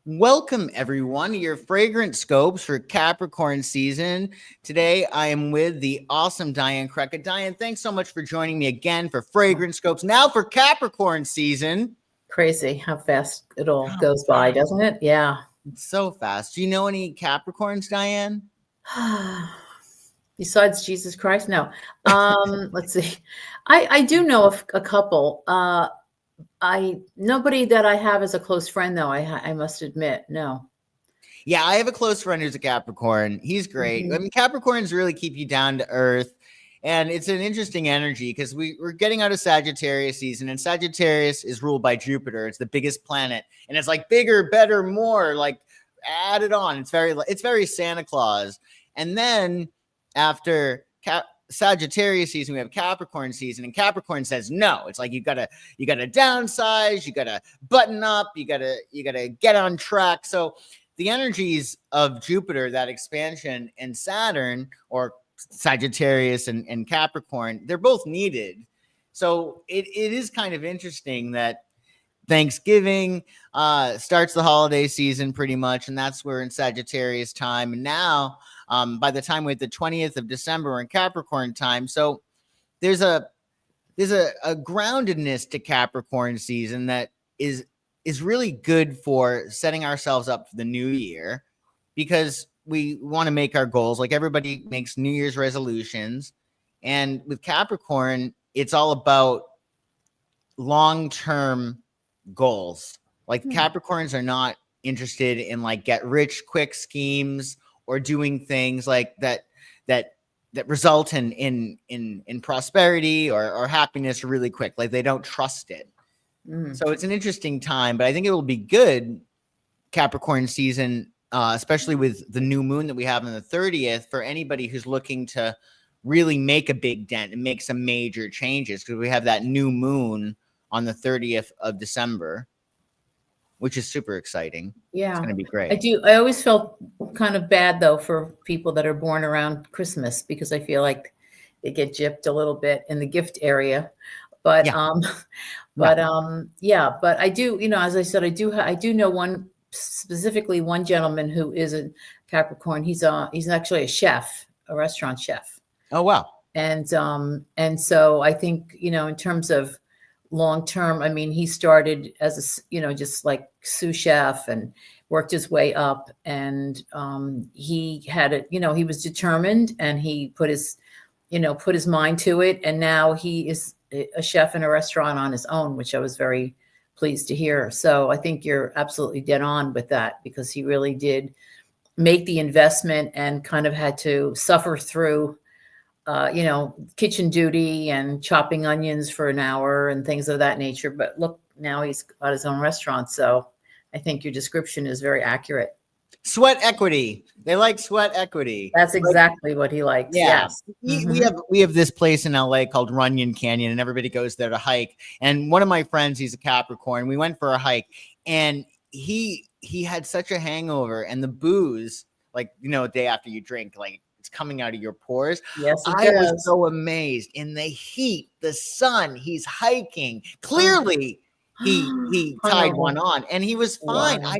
Welcome, everyone, to your fragrance scopes for Capricorn season. Today, I am with the awesome Diane Krecka. Diane, thanks so much for joining me again for fragrance scopes. Now for Capricorn season. Crazy how fast it all goes by, doesn't it? Yeah. It's so fast. Do you know any Capricorns, Diane? Besides Jesus Christ? No. Let's see. I do know a couple. Nobody that I have as a close friend, though, I must admit. No. Yeah, I have a close friend who's a Capricorn. He's great. Mm-hmm. I mean, Capricorns really keep you down to earth. And it's an interesting energy because we're getting out of Sagittarius season, and Sagittarius is ruled by Jupiter. It's the biggest planet, and it's like bigger, better, more, like add it on. It's very Santa Claus. And then after Sagittarius season, we have Capricorn season, and Capricorn says no. It's like you gotta downsize, you gotta button up, you gotta get on track. So the energies of Jupiter, that expansion, and Saturn, or Sagittarius and Capricorn, they're both needed. So it is kind of interesting that Thanksgiving starts the holiday season pretty much, and that's where in Sagittarius time. And now, by the time we're at the 20th of December, we're in Capricorn time. So there's a groundedness to Capricorn season that is really good for setting ourselves up for the new year, because we want to make our goals. Like everybody makes New Year's resolutions. And with Capricorn, it's all about long-term goals. Like Capricorns are not interested in like get rich quick schemes or doing things like that result in prosperity or happiness really quick. Like they don't trust it. So it's an interesting time, but I think it will be good Capricorn season, especially with the new moon that we have on the 30th, for anybody who's looking to really make a big dent and make some major changes, because we have that new moon on the 30th of December, which is super exciting. Yeah. It's going to be great. I always felt kind of bad, though, for people that are born around Christmas, because I feel like they get gypped a little bit in the gift area. But but I do, as I said, I do know specifically one gentleman who is a Capricorn. He's actually a chef, a restaurant chef. Oh, wow. And so I think, in terms of long term, I mean, he started as just like sous chef and worked his way up, and he had it, he was determined, and he put his mind to it. And now he is a chef in a restaurant on his own, which I was very pleased to hear. So I think you're absolutely dead on with that, because he really did make the investment and kind of had to suffer through, kitchen duty and chopping onions for an hour and things of that nature. But look, now he's got his own restaurant. So I think your description is very accurate. Sweat equity. They like sweat equity. That's exactly what he likes. Yeah. Yes. We have this place in LA called Runyon Canyon, and everybody goes there to hike. And one of my friends, he's a Capricorn. We went for a hike, and he had such a hangover, and the booze, like, the day after you drink, like it's coming out of your pores. Yes, I was so amazed in the heat, the sun. He's hiking. Clearly, he tied one on, and he was fine. Wow.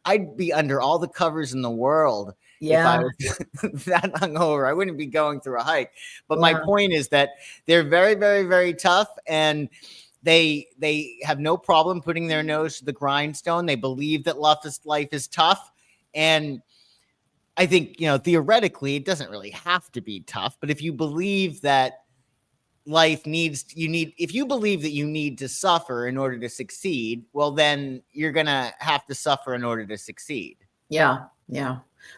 I'd be under all the covers in the world if I was that hungover. I wouldn't be going through a hike. But my point is that they're very, very, very tough, and they have no problem putting their nose to the grindstone. They believe that life is tough. And I think, theoretically, it doesn't really have to be tough. But if you believe that if you believe that you need to suffer in order to succeed, well, then you're going to have to suffer in order to succeed. Yeah.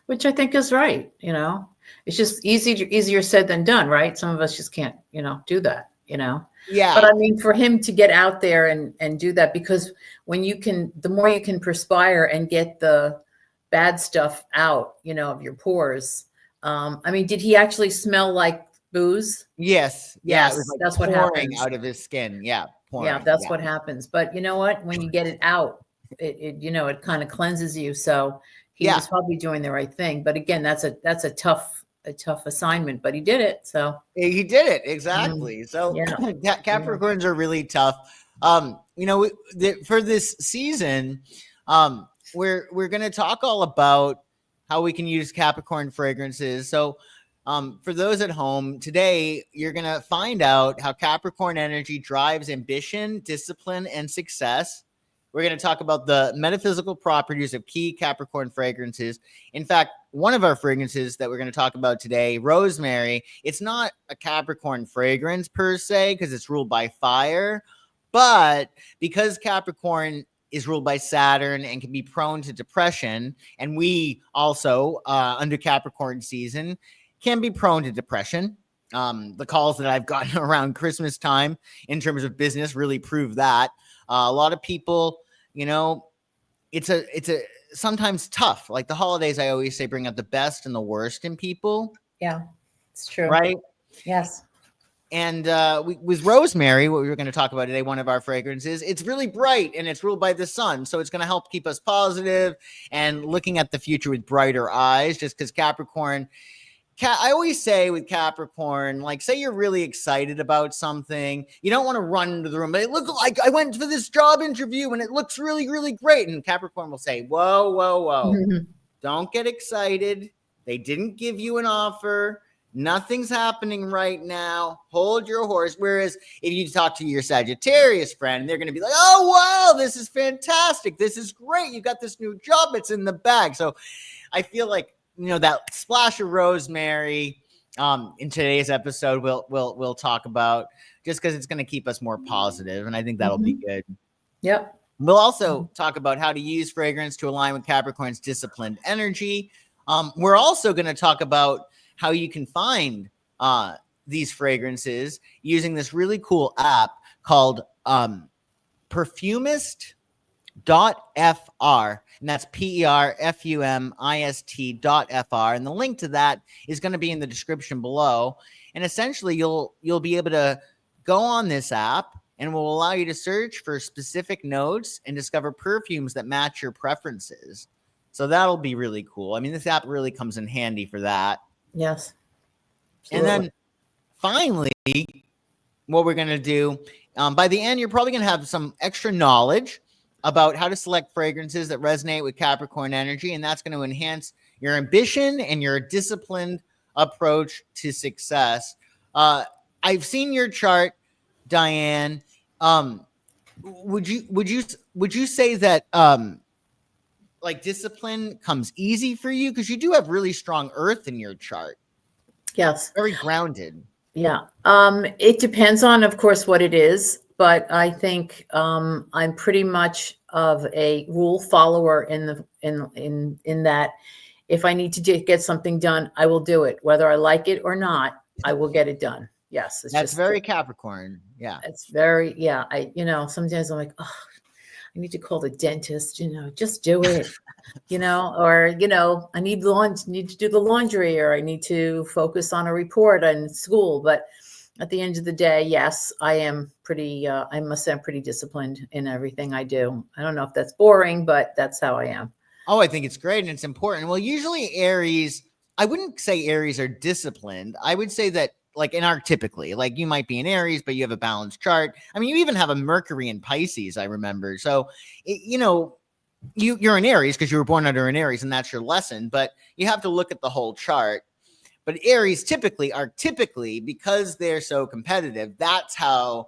Which I think is right. It's just easier said than done, right? Some of us just can't, do that, Yeah. But I mean, for him to get out there and do that, because the more you can perspire and get the bad stuff out, of your pores. I mean, did he actually smell like booze? Yes. Yes. It was like that's what happens out of his skin. Yeah. That's what happens. But you know what? When you get it out, it kind of cleanses you. So he was probably doing the right thing. But again, that's a tough assignment, but he did it. So he did it. Exactly. So Capricorns are really tough. For this season, We're going to talk all about how we can use Capricorn fragrances. So, for those at home today, you're going to find out how Capricorn energy drives ambition, discipline, and success. We're going to talk about the metaphysical properties of key Capricorn fragrances. In fact, one of our fragrances that we're going to talk about today, Rosemary, it's not a Capricorn fragrance per se because it's ruled by fire, but because Capricorn is ruled by Saturn and can be prone to depression, and we also, under Capricorn season, can be prone to depression. The calls that I've gotten around Christmas time in terms of business really prove that. A lot of people, it's a sometimes tough. Like the holidays, I always say, bring out the best and the worst in people. Yeah, it's true. Right? Yes. And with Rosemary, what we were going to talk about today, one of our fragrances, it's really bright and it's ruled by the sun. So it's going to help keep us positive and looking at the future with brighter eyes, just because Capricorn, I always say with Capricorn, like, say you're really excited about something, you don't want to run into the room, but it looked like I went for this job interview and it looks really, really great. And Capricorn will say, whoa, whoa, whoa, don't get excited. They didn't give you an offer. Nothing's happening right now. Hold your horse. Whereas if you talk to your Sagittarius friend, they're going to be like, oh, wow, this is fantastic. This is great. You got this new job. It's in the bag. So I feel like, that splash of Rosemary in today's episode, we'll talk about, just because it's going to keep us more positive, and I think that'll be good. Yep. We'll also talk about how to use fragrance to align with Capricorn's disciplined energy. We're also going to talk about how you can find these fragrances using this really cool app called Perfumist.fr, and that's PERFUMIST.fr, and the link to that is going to be in the description below. And essentially you'll be able to go on this app, and will allow you to search for specific notes and discover perfumes that match your preferences. So that'll be really cool. I mean, this app really comes in handy for that. Yes. Absolutely. And then finally, what we're going to do, by the end, you're probably going to have some extra knowledge about how to select fragrances that resonate with Capricorn energy, and that's going to enhance your ambition and your disciplined approach to success. I've seen your chart, Diane. Would you say that like discipline comes easy for you, because you do have really strong earth in your chart? Yes. Very grounded. Yeah. It depends on, of course, what it is, but I think I'm pretty much of a rule follower in that if I need to get something done, I will do it, whether I like it or not. I will get it done. Yes, that's very Capricorn. Yeah, it's very. Yeah, sometimes I'm like, oh, I need to call the dentist. Just do it. Or I need to do the laundry, or I need to focus on a report in school. But at the end of the day, yes, I am pretty. I must say, I'm pretty disciplined in everything I do. I don't know if that's boring, but that's how I am. Oh, I think it's great and it's important. Well, usually Aries, I wouldn't say Aries are disciplined. I would say that, like in archetypically, like you might be an Aries, but you have a balanced chart. I mean, you even have a Mercury in Pisces, I remember. So, you're an Aries because you were born under an Aries, and that's your lesson. But you have to look at the whole chart. But Aries typically, because they're so competitive, that's how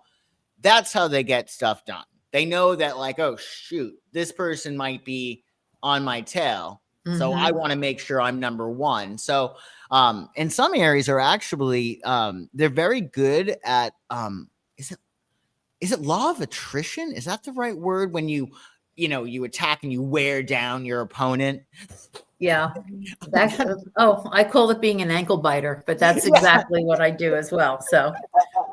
they get stuff done. They know that, like, oh shoot, this person might be on my tail. Mm-hmm. So I want to make sure I'm number one. So, and some Aries are actually, they're very good at, is it law of attrition? Is that the right word? When you attack and you wear down your opponent. Yeah. I call it being an ankle biter, but that's exactly what I do as well. So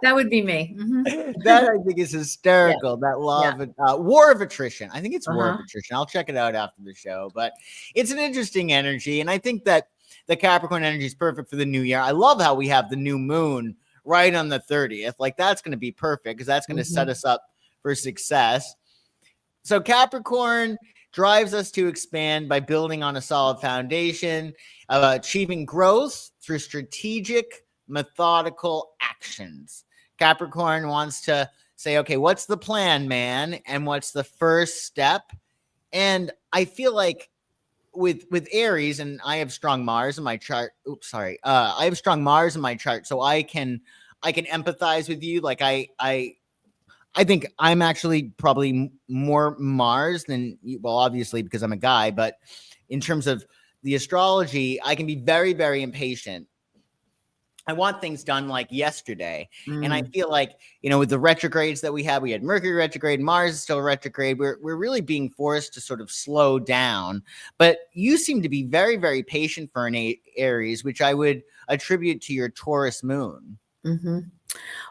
that would be me. Mm-hmm. That I think is hysterical. Yeah. That law of war of attrition. I think it's war of attrition. I'll check it out after the show, but it's an interesting energy. And I think that the Capricorn energy is perfect for the new year. I love how we have the new moon right on the 30th. Like, that's going to be perfect because that's going to set us up for success. So Capricorn drives us to expand by building on a solid foundation, achieving growth through strategic, methodical actions. Capricorn wants to say, okay, what's the plan, man? And what's the first step? And I feel like with Aries, and I have strong Mars in my chart. Oops, sorry. I have strong Mars in my chart, so I can empathize with you. Like I think I'm actually probably more Mars than you, well, obviously because I'm a guy, but in terms of the astrology, I can be very, very impatient. I want things done like yesterday. And I feel like, with the retrogrades that we had Mercury retrograde, Mars is still retrograde. We're really being forced to sort of slow down. But you seem to be very, very patient for an Aries, which I would attribute to your Taurus moon.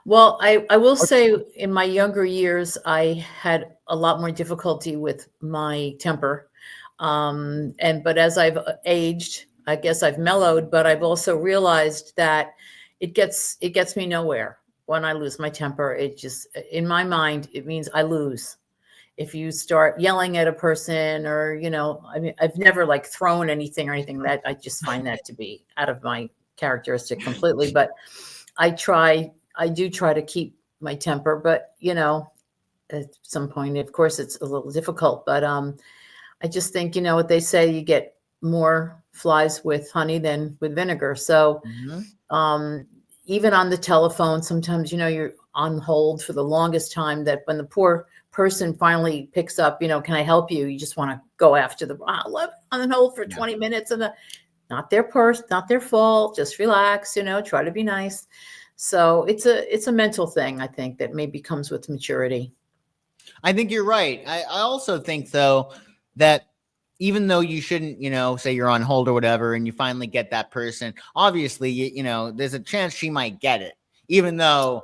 Well, I will say in my younger years, I had a lot more difficulty with my temper. But as I've aged, I guess I've mellowed, but I've also realized that it gets me nowhere when I lose my temper. It just, in my mind, it means I lose. If you start yelling at a person or, I mean, I've never like thrown anything or anything, that I just find that to be out of my characteristic completely. But I do try to keep my temper, but at some point, of course, it's a little difficult, but I just think, what they say, you get more flies with honey than with vinegar. So even on the telephone, sometimes, you're on hold for the longest time, that when the poor person finally picks up, can I help you? You just want to go after the on hold for 20 minutes and not their not their fault. Just relax, try to be nice. So it's a mental thing, I think, that maybe comes with maturity. I think you're right. I also think, though, that even though you shouldn't, say you're on hold or whatever, and you finally get that person, obviously, there's a chance she might get it, even though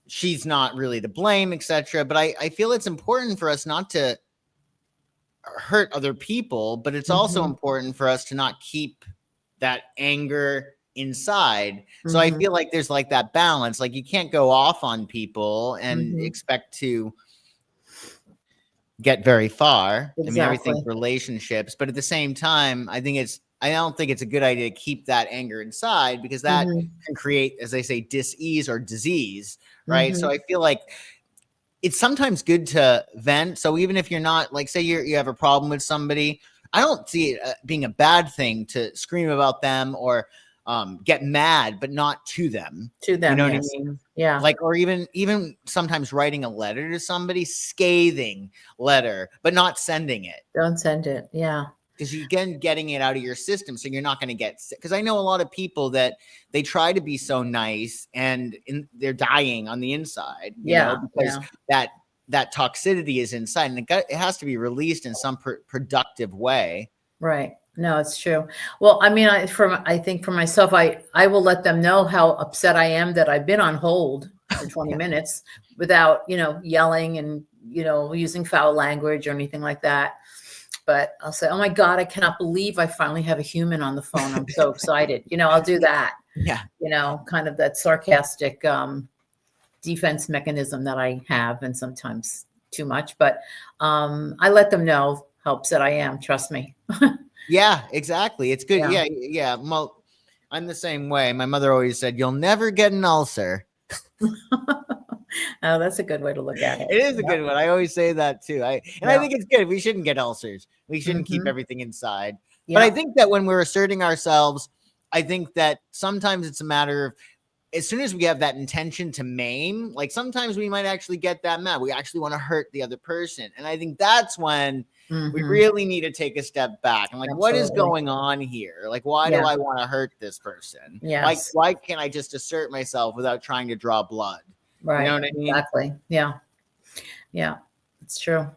she's not really to blame, etc. But I feel it's important for us not to hurt other people, but it's also important for us to not keep that anger inside. So I feel like there's like that balance. Like you can't go off on people and expect to get very far. Exactly. I mean, everything's relationships, but at the same time, I don't think it's a good idea to keep that anger inside, because that can create, as they say, dis-ease or disease, right? So I feel like it's sometimes good to vent. So even if you're not, like, say you have a problem with somebody, I don't see it being a bad thing to scream about them or get mad, but not to them. To them, you know what I mean? Yeah. Like, or even sometimes writing a letter to somebody, scathing letter, but not sending it. Don't send it. Yeah. Because you getting it out of your system, so you're not going to get sick. Because I know a lot of people that they try to be so nice and they're dying on the inside. Because that toxicity is inside, and it has to be released in some productive way. Right. No, it's true. Well, I mean, I think for myself, I will let them know how upset I am that I've been on hold for 20 minutes without, yelling and, using foul language or anything like that. But I'll say, oh my God, I cannot believe I finally have a human on the phone. I'm so excited. I'll do that. Yeah. Kind of that sarcastic defense mechanism that I have, and sometimes too much. But I let them know how upset I am. Trust me. Yeah, exactly. It's good. Yeah. Well, I'm the same way. My mother always said, "You'll never get an ulcer." Oh, that's a good way to look at it. It is a good one. I always say that too. I think it's good. We shouldn't get ulcers. We shouldn't keep everything inside. But I think that when we're asserting ourselves, I think that sometimes it's a matter of, as soon as we have that intention to maim, like sometimes we might actually get that mad. We actually want to hurt the other person. And I think that's when we really need to take a step back. And like, what is going on here? Like, why do I want to hurt this person? Yes. Why can't I just assert myself without trying to draw blood? Right. You know what I mean? Exactly. Yeah. Yeah. It's true.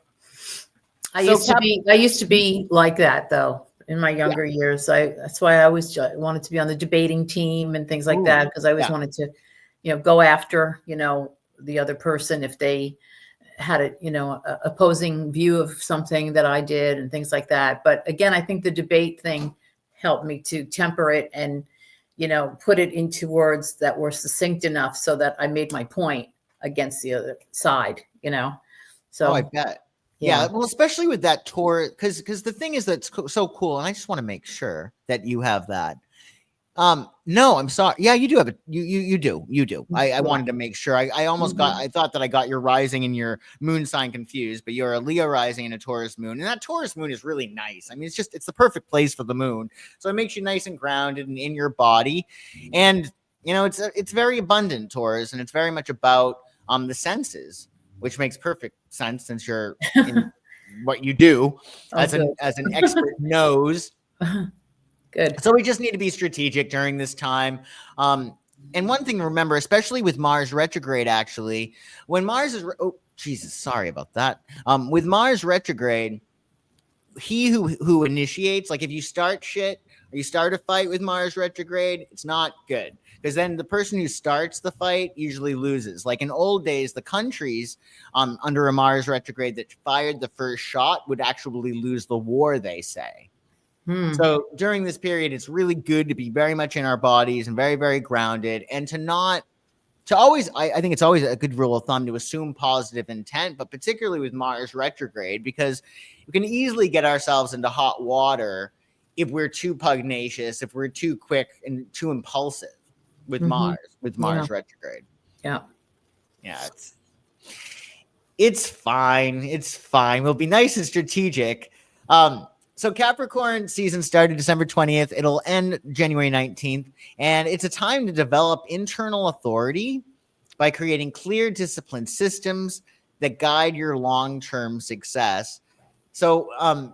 I used to be like that, though, in my younger years. That's why I always wanted to be on the debating team and things like that, because I always wanted to, go after, the other person if they had a opposing view of something that I did and things like that. But again, I think the debate thing helped me to temper it and, put it into words that were succinct enough so that I made my point against the other side, So I bet. Yeah. Well, especially with that tour, because the thing is that's so cool. And I just want to make sure that you have that. No, I'm sorry. Yeah, you do have you do. I Yeah. wanted to make sure. I almost got, I thought that I got your rising and your moon sign confused, but you're a Leo rising and a Taurus moon. And that Taurus moon is really nice. I mean, it's the perfect place for the moon. So it makes you nice and grounded and in your body. And it's very abundant, Taurus, and it's very much about the senses, which makes perfect sense since you're in what you do as good. an expert knows. Good. So we just need to be strategic during this time. And one thing to remember, especially with Mars retrograde, actually, when Mars is, oh, Jesus, sorry about that. With Mars retrograde, he who initiates, like if you start shit or you start a fight with Mars retrograde, it's not good. Because then the person who starts the fight usually loses. Like in old days, the countries under a Mars retrograde that fired the first shot would actually lose the war, they say. So during this period, it's really good to be very much in our bodies and very, very grounded, and to always, I think it's always a good rule of thumb to assume positive intent, but particularly with Mars retrograde, because we can easily get ourselves into hot water if we're too pugnacious, if we're too quick and too impulsive with Mars retrograde. Yeah. It's fine. It's fine. We'll be nice and strategic. So Capricorn season started December 20th. It'll end January 19th. And it's a time to develop internal authority by creating clear, disciplined systems that guide your long-term success. So,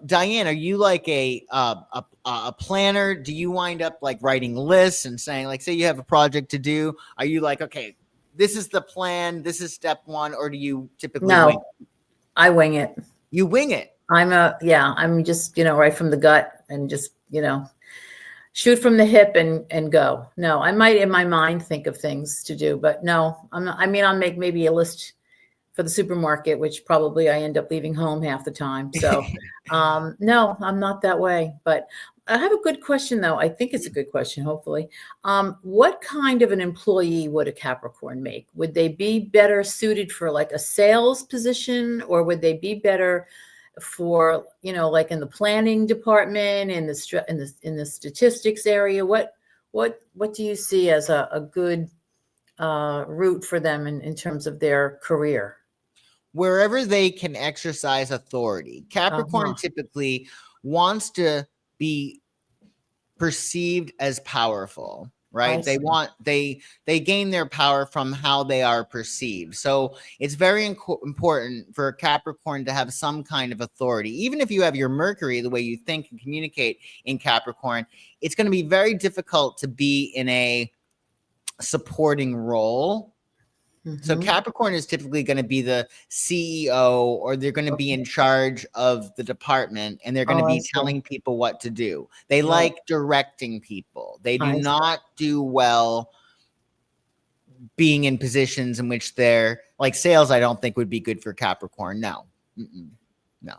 Diane, are you like a planner? Do you wind up like writing lists and saying, like, say you have a project to do? Are you like, okay, this is the plan, this is step one, or do you typically wing it? I wing it. You wing it. I'm just, right from the gut and just, shoot from the hip and go. No, I might in my mind think of things to do, but no, I'm not. I mean, I'll make maybe a list for the supermarket, which probably I end up leaving home half the time. So, no, I'm not that way, but I have a good question though. I think it's a good question, hopefully. What kind of an employee would a Capricorn make? Would they be better suited for like a sales position, or would they be better for, like in the planning department, in the statistics area? What do you see as a good route for them in terms of their career? Wherever they can exercise authority. Capricorn typically wants to be perceived as powerful, right? They gain their power from how they are perceived. So it's very important for Capricorn to have some kind of authority. Even if you have your Mercury, the way you think and communicate in Capricorn, it's going to be very difficult to be in a supporting role. So Capricorn is typically going to be the CEO, or they're going to be in charge of the department, and they're going to be telling people what to do. They like directing people. They do not do well being in positions in which they're like sales. I don't think would be good for Capricorn. No. No,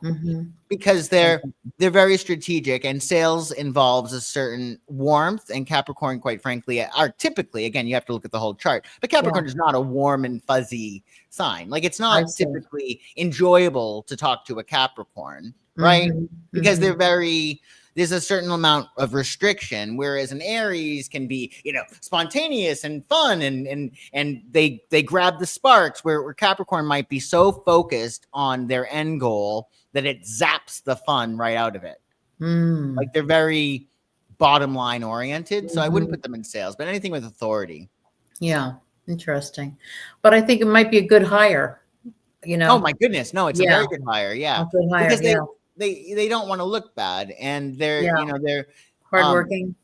because they're very strategic, and sales involves a certain warmth, and Capricorn, quite frankly, are typically, again, you have to look at the whole chart, but Capricorn is not a warm and fuzzy sign. Like, it's not typically enjoyable to talk to a Capricorn, right? Because there's a certain amount of restriction, whereas an Aries can be, spontaneous and fun, and they grab the sparks, where Capricorn might be so focused on their end goal that it zaps the fun right out of it. Like, they're very bottom line oriented. So I wouldn't put them in sales, but anything with authority. Yeah. Interesting. But I think it might be a good hire, Oh my goodness. No, it's a very good hire. Yeah. A good hire, because they don't want to look bad, and they're they're hardworking.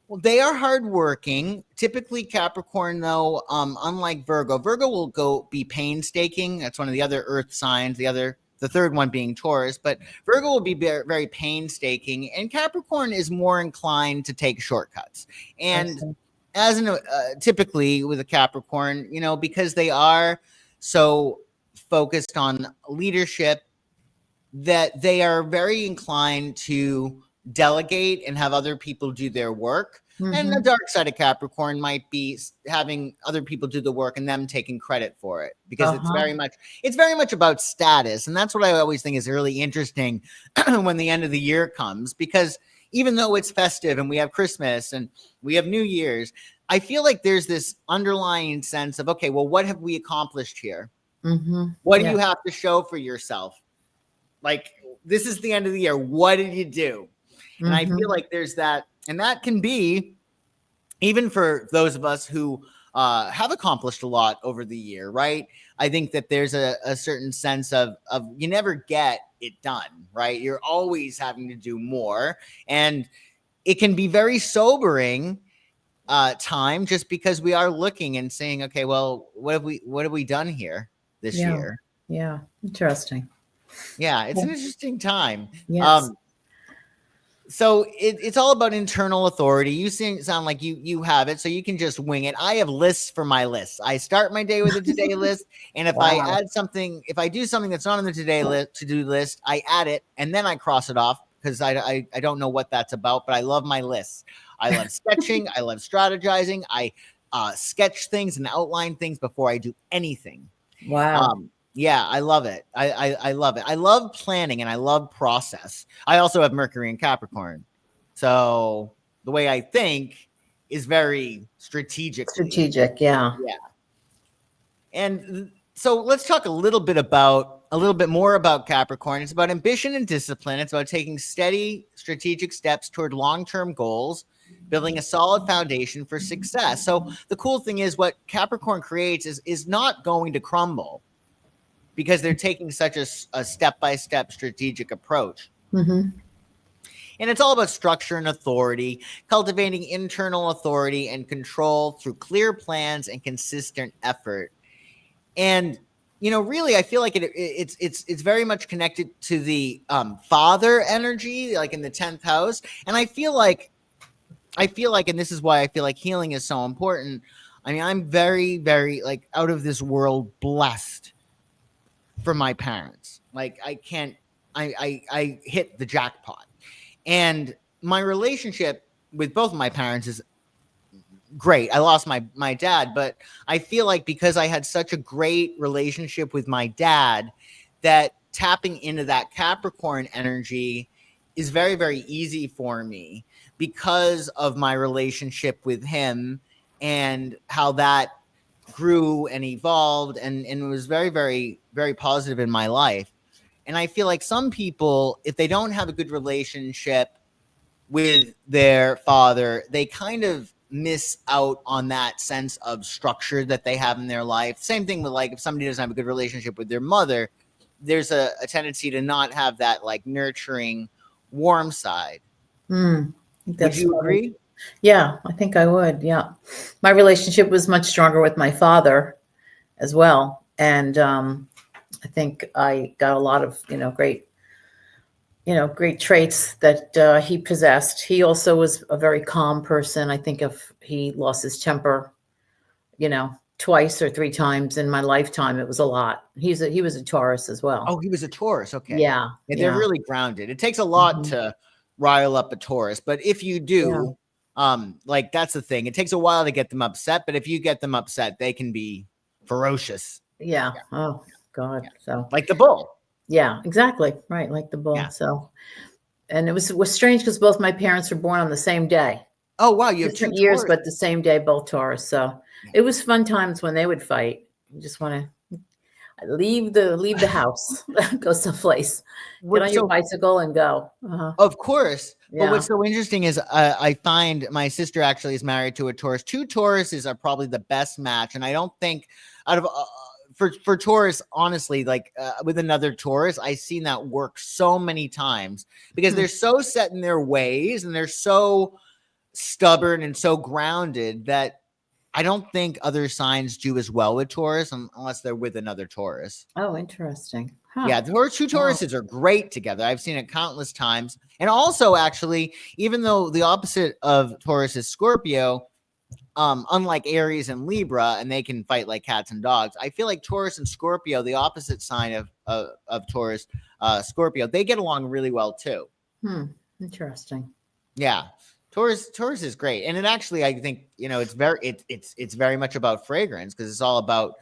Well, they are hardworking. Typically, Capricorn, though, unlike Virgo will go be painstaking. That's one of the other Earth signs. The third one being Taurus, but Virgo will be very, very painstaking, and Capricorn is more inclined to take shortcuts. And as typically with a Capricorn, because they are so focused on leadership, that they are very inclined to delegate and have other people do their work. And the dark side of Capricorn might be having other people do the work and them taking credit for it, because it's very much about status. And that's what I always think is really interesting when the end of the year comes, because even though it's festive and we have Christmas and we have New Year's, I feel like there's this underlying sense of, okay, well, what have we accomplished here? What do Yeah. you have to show for yourself? Like, this is the end of the year. What did you do? And I feel like there's that, and that can be even for those of us who have accomplished a lot over the year, right? I think that there's a certain sense of you never get it done, right? You're always having to do more, and it can be very sobering time, just because we are looking and saying, okay, well, what have we done here this year? Yeah. Interesting. Yeah, it's an interesting time. Yes. So it's all about internal authority. You sound like you have it, so you can just wing it. I have lists for my lists. I start my day with a today list, and if I Wow. add something, if I do something that's not on the today list to-do list, I add it and then I cross it off because I don't know what that's about, but I love my lists. I love sketching. I love strategizing. I sketch things and outline things before I do anything. Wow. Yeah, I love it. I love it. I love planning and I love process. I also have Mercury in Capricorn. So the way I think is very strategically. Strategic. Yeah. Yeah. And so let's talk a little bit more about Capricorn. It's about ambition and discipline. It's about taking steady strategic steps toward long-term goals, building a solid foundation for success. So the cool thing is what Capricorn creates is not going to crumble, because they're taking such a step-by-step strategic approach. And it's all about structure and authority, cultivating internal authority and control through clear plans and consistent effort. And, really, I feel like it's very much connected to the father energy, like in the 10th house. And I feel like, and this is why I feel like healing is so important. I mean, I'm very, very like out of this world blessed for my parents. Like I hit the jackpot, and my relationship with both of my parents is great. I lost my dad, but I feel like because I had such a great relationship with my dad, that tapping into that Capricorn energy is very, very easy for me because of my relationship with him and how that grew and evolved and was very, very, very positive in my life. And I feel like some people, if they don't have a good relationship with their father, they kind of miss out on that sense of structure that they have in their life. Same thing with, like, if somebody doesn't have a good relationship with their mother, there's a tendency to not have that like nurturing, warm side. Would you agree? Yeah, I think I would. Yeah. My relationship was much stronger with my father as well. And I think I got a lot of, great traits that he possessed. He also was a very calm person. I think if he lost his temper, twice or three times in my lifetime, it was a lot. He was a Taurus as well. Oh, he was a Taurus. Okay. Yeah. They're really grounded. It takes a lot to rile up a Taurus, but if you do, like, that's the thing. It takes a while to get them upset, but if you get them upset, they can be ferocious. Yeah. Oh God. Yeah. So like the bull. Yeah, exactly. Right. Like the bull. Yeah. So, and it was strange because both my parents were born on the same day. Oh, wow. You have Different 2 years, Taurus. but the same day, both Taurus. So it was fun times when they would fight. You just want to leave the house, go someplace, get on your bicycle and go. Of course. Yeah. But what's so interesting is I find my sister actually is married to a Taurus. 2 Tauruses are probably the best match. And I don't think out of for Taurus, honestly, like with another Taurus, I've seen that work so many times because they're so set in their ways and they're so stubborn and so grounded that I don't think other signs do as well with Taurus unless they're with another Taurus. Oh, interesting. Huh. Yeah, the 2 Tauruses are great together. I've seen it countless times. And also, actually, even though the opposite of Taurus is Scorpio, unlike Aries and Libra, and they can fight like cats and dogs, I feel like Taurus and Scorpio, the opposite sign of Taurus, Scorpio, they get along really well too. Interesting. Yeah. Taurus is great. And it actually, I think, it's very much about fragrance because it's all about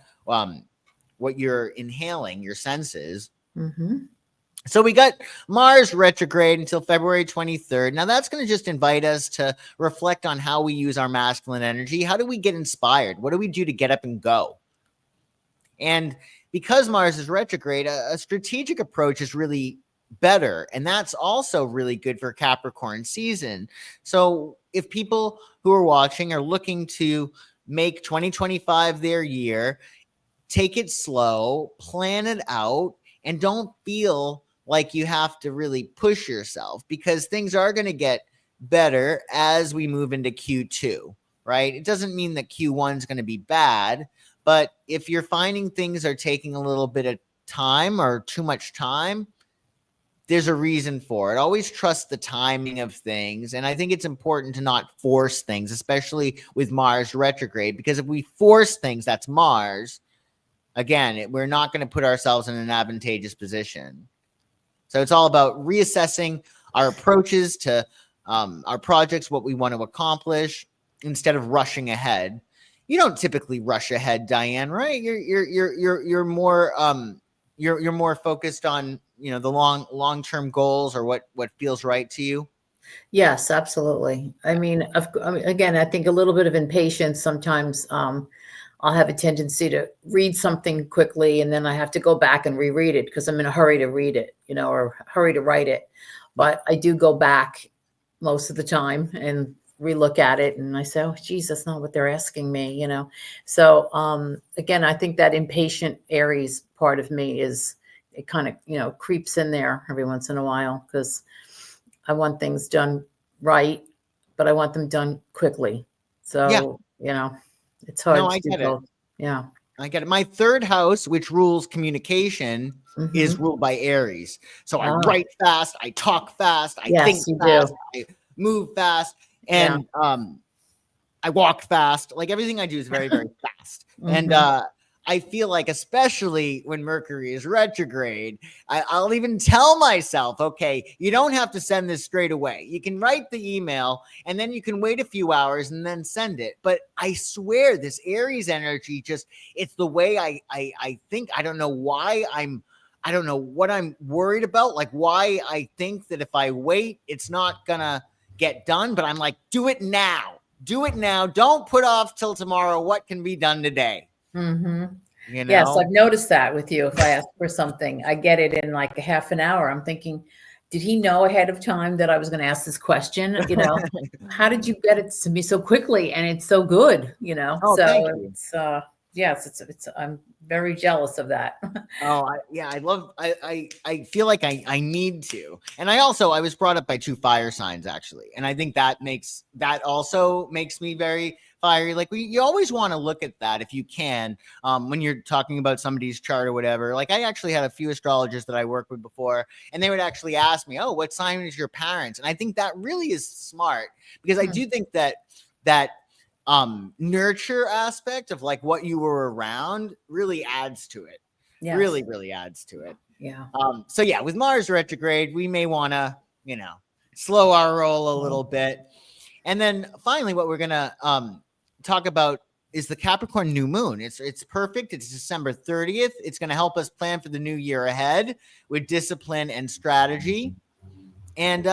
what you're inhaling, your senses. So we got Mars retrograde until February 23rd. Now that's going to just invite us to reflect on how we use our masculine energy. How do we get inspired? What do we do to get up and go? And because Mars is retrograde, a strategic approach is really better. And that's also really good for Capricorn season. So if people who are watching are looking to make 2025 their year, take it slow, plan it out, and don't feel like you have to really push yourself, because things are going to get better as we move into Q2, right? It doesn't mean that Q1 is going to be bad, but if you're finding things are taking a little bit of time or too much time, there's a reason for it. Always trust the timing of things. And I think it's important to not force things, especially with Mars retrograde, because if we force things, that's Mars. Again, we're not going to put ourselves in an advantageous position. So it's all about reassessing our approaches to our projects, what we want to accomplish, instead of rushing ahead. You don't typically rush ahead, Diane, right? You're more you're more focused on, you know, the long-term goals, or what feels right to you. Yes, absolutely. I mean, again, I think a little bit of impatience sometimes. I'll have a tendency to read something quickly, and then I have to go back and reread it because I'm in a hurry to read it, you know, or hurry to write it. But I do go back most of the time and relook at it, and I say, oh, geez, that's not what they're asking me, you know. So again, I think that impatient Aries part of me it kind of, you know, creeps in there every once in a while, because I want things done right, but I want them done quickly. So, you know, it's hard No, to I do get it. both. Yeah. I get it. My third house, which rules communication, is ruled by Aries. So I write fast, I talk fast, I think Yes, you fast, do. I move fast, Yeah. and I walk fast. Like everything I do is very, very fast. And Mhm. I feel like, especially when Mercury is retrograde, I'll even tell myself, okay, you don't have to send this straight away. You can write the email and then you can wait a few hours and then send it. But I swear this Aries energy, it's the way I think. I don't know why I don't know what I'm worried about. Like why I think that if I wait, it's not gonna get done. But I'm like, do it now. Do it now. Don't put off till tomorrow what can be done today. Mhm. You Yes, know? I've noticed that with you. If I ask for something, I get it in like a half an hour. I'm thinking, did he know ahead of time that I was going to ask this question? You know, how did you get it to me so quickly? And it's so good, you know? Oh, thank So you. it's, yes, I'm very jealous of that. Oh, I feel like I need to. And I was brought up by two fire signs, actually. And I think that also makes me very fiery. Like you always want to look at that if you can, when you're talking about somebody's chart or whatever. Like I actually had a few astrologers that I worked with before, and they would actually ask me, oh, what sign is your parents? And I think that really is smart, because I do think that nurture aspect of like what you were around really adds to it. Yes. Really adds to it. Yeah. So yeah, with Mars retrograde, we may want to, you know, slow our roll a little bit. And then finally, what we're gonna talk about is the Capricorn new moon. It's perfect. It's December 30th. It's gonna help us plan for the new year ahead with discipline and strategy. And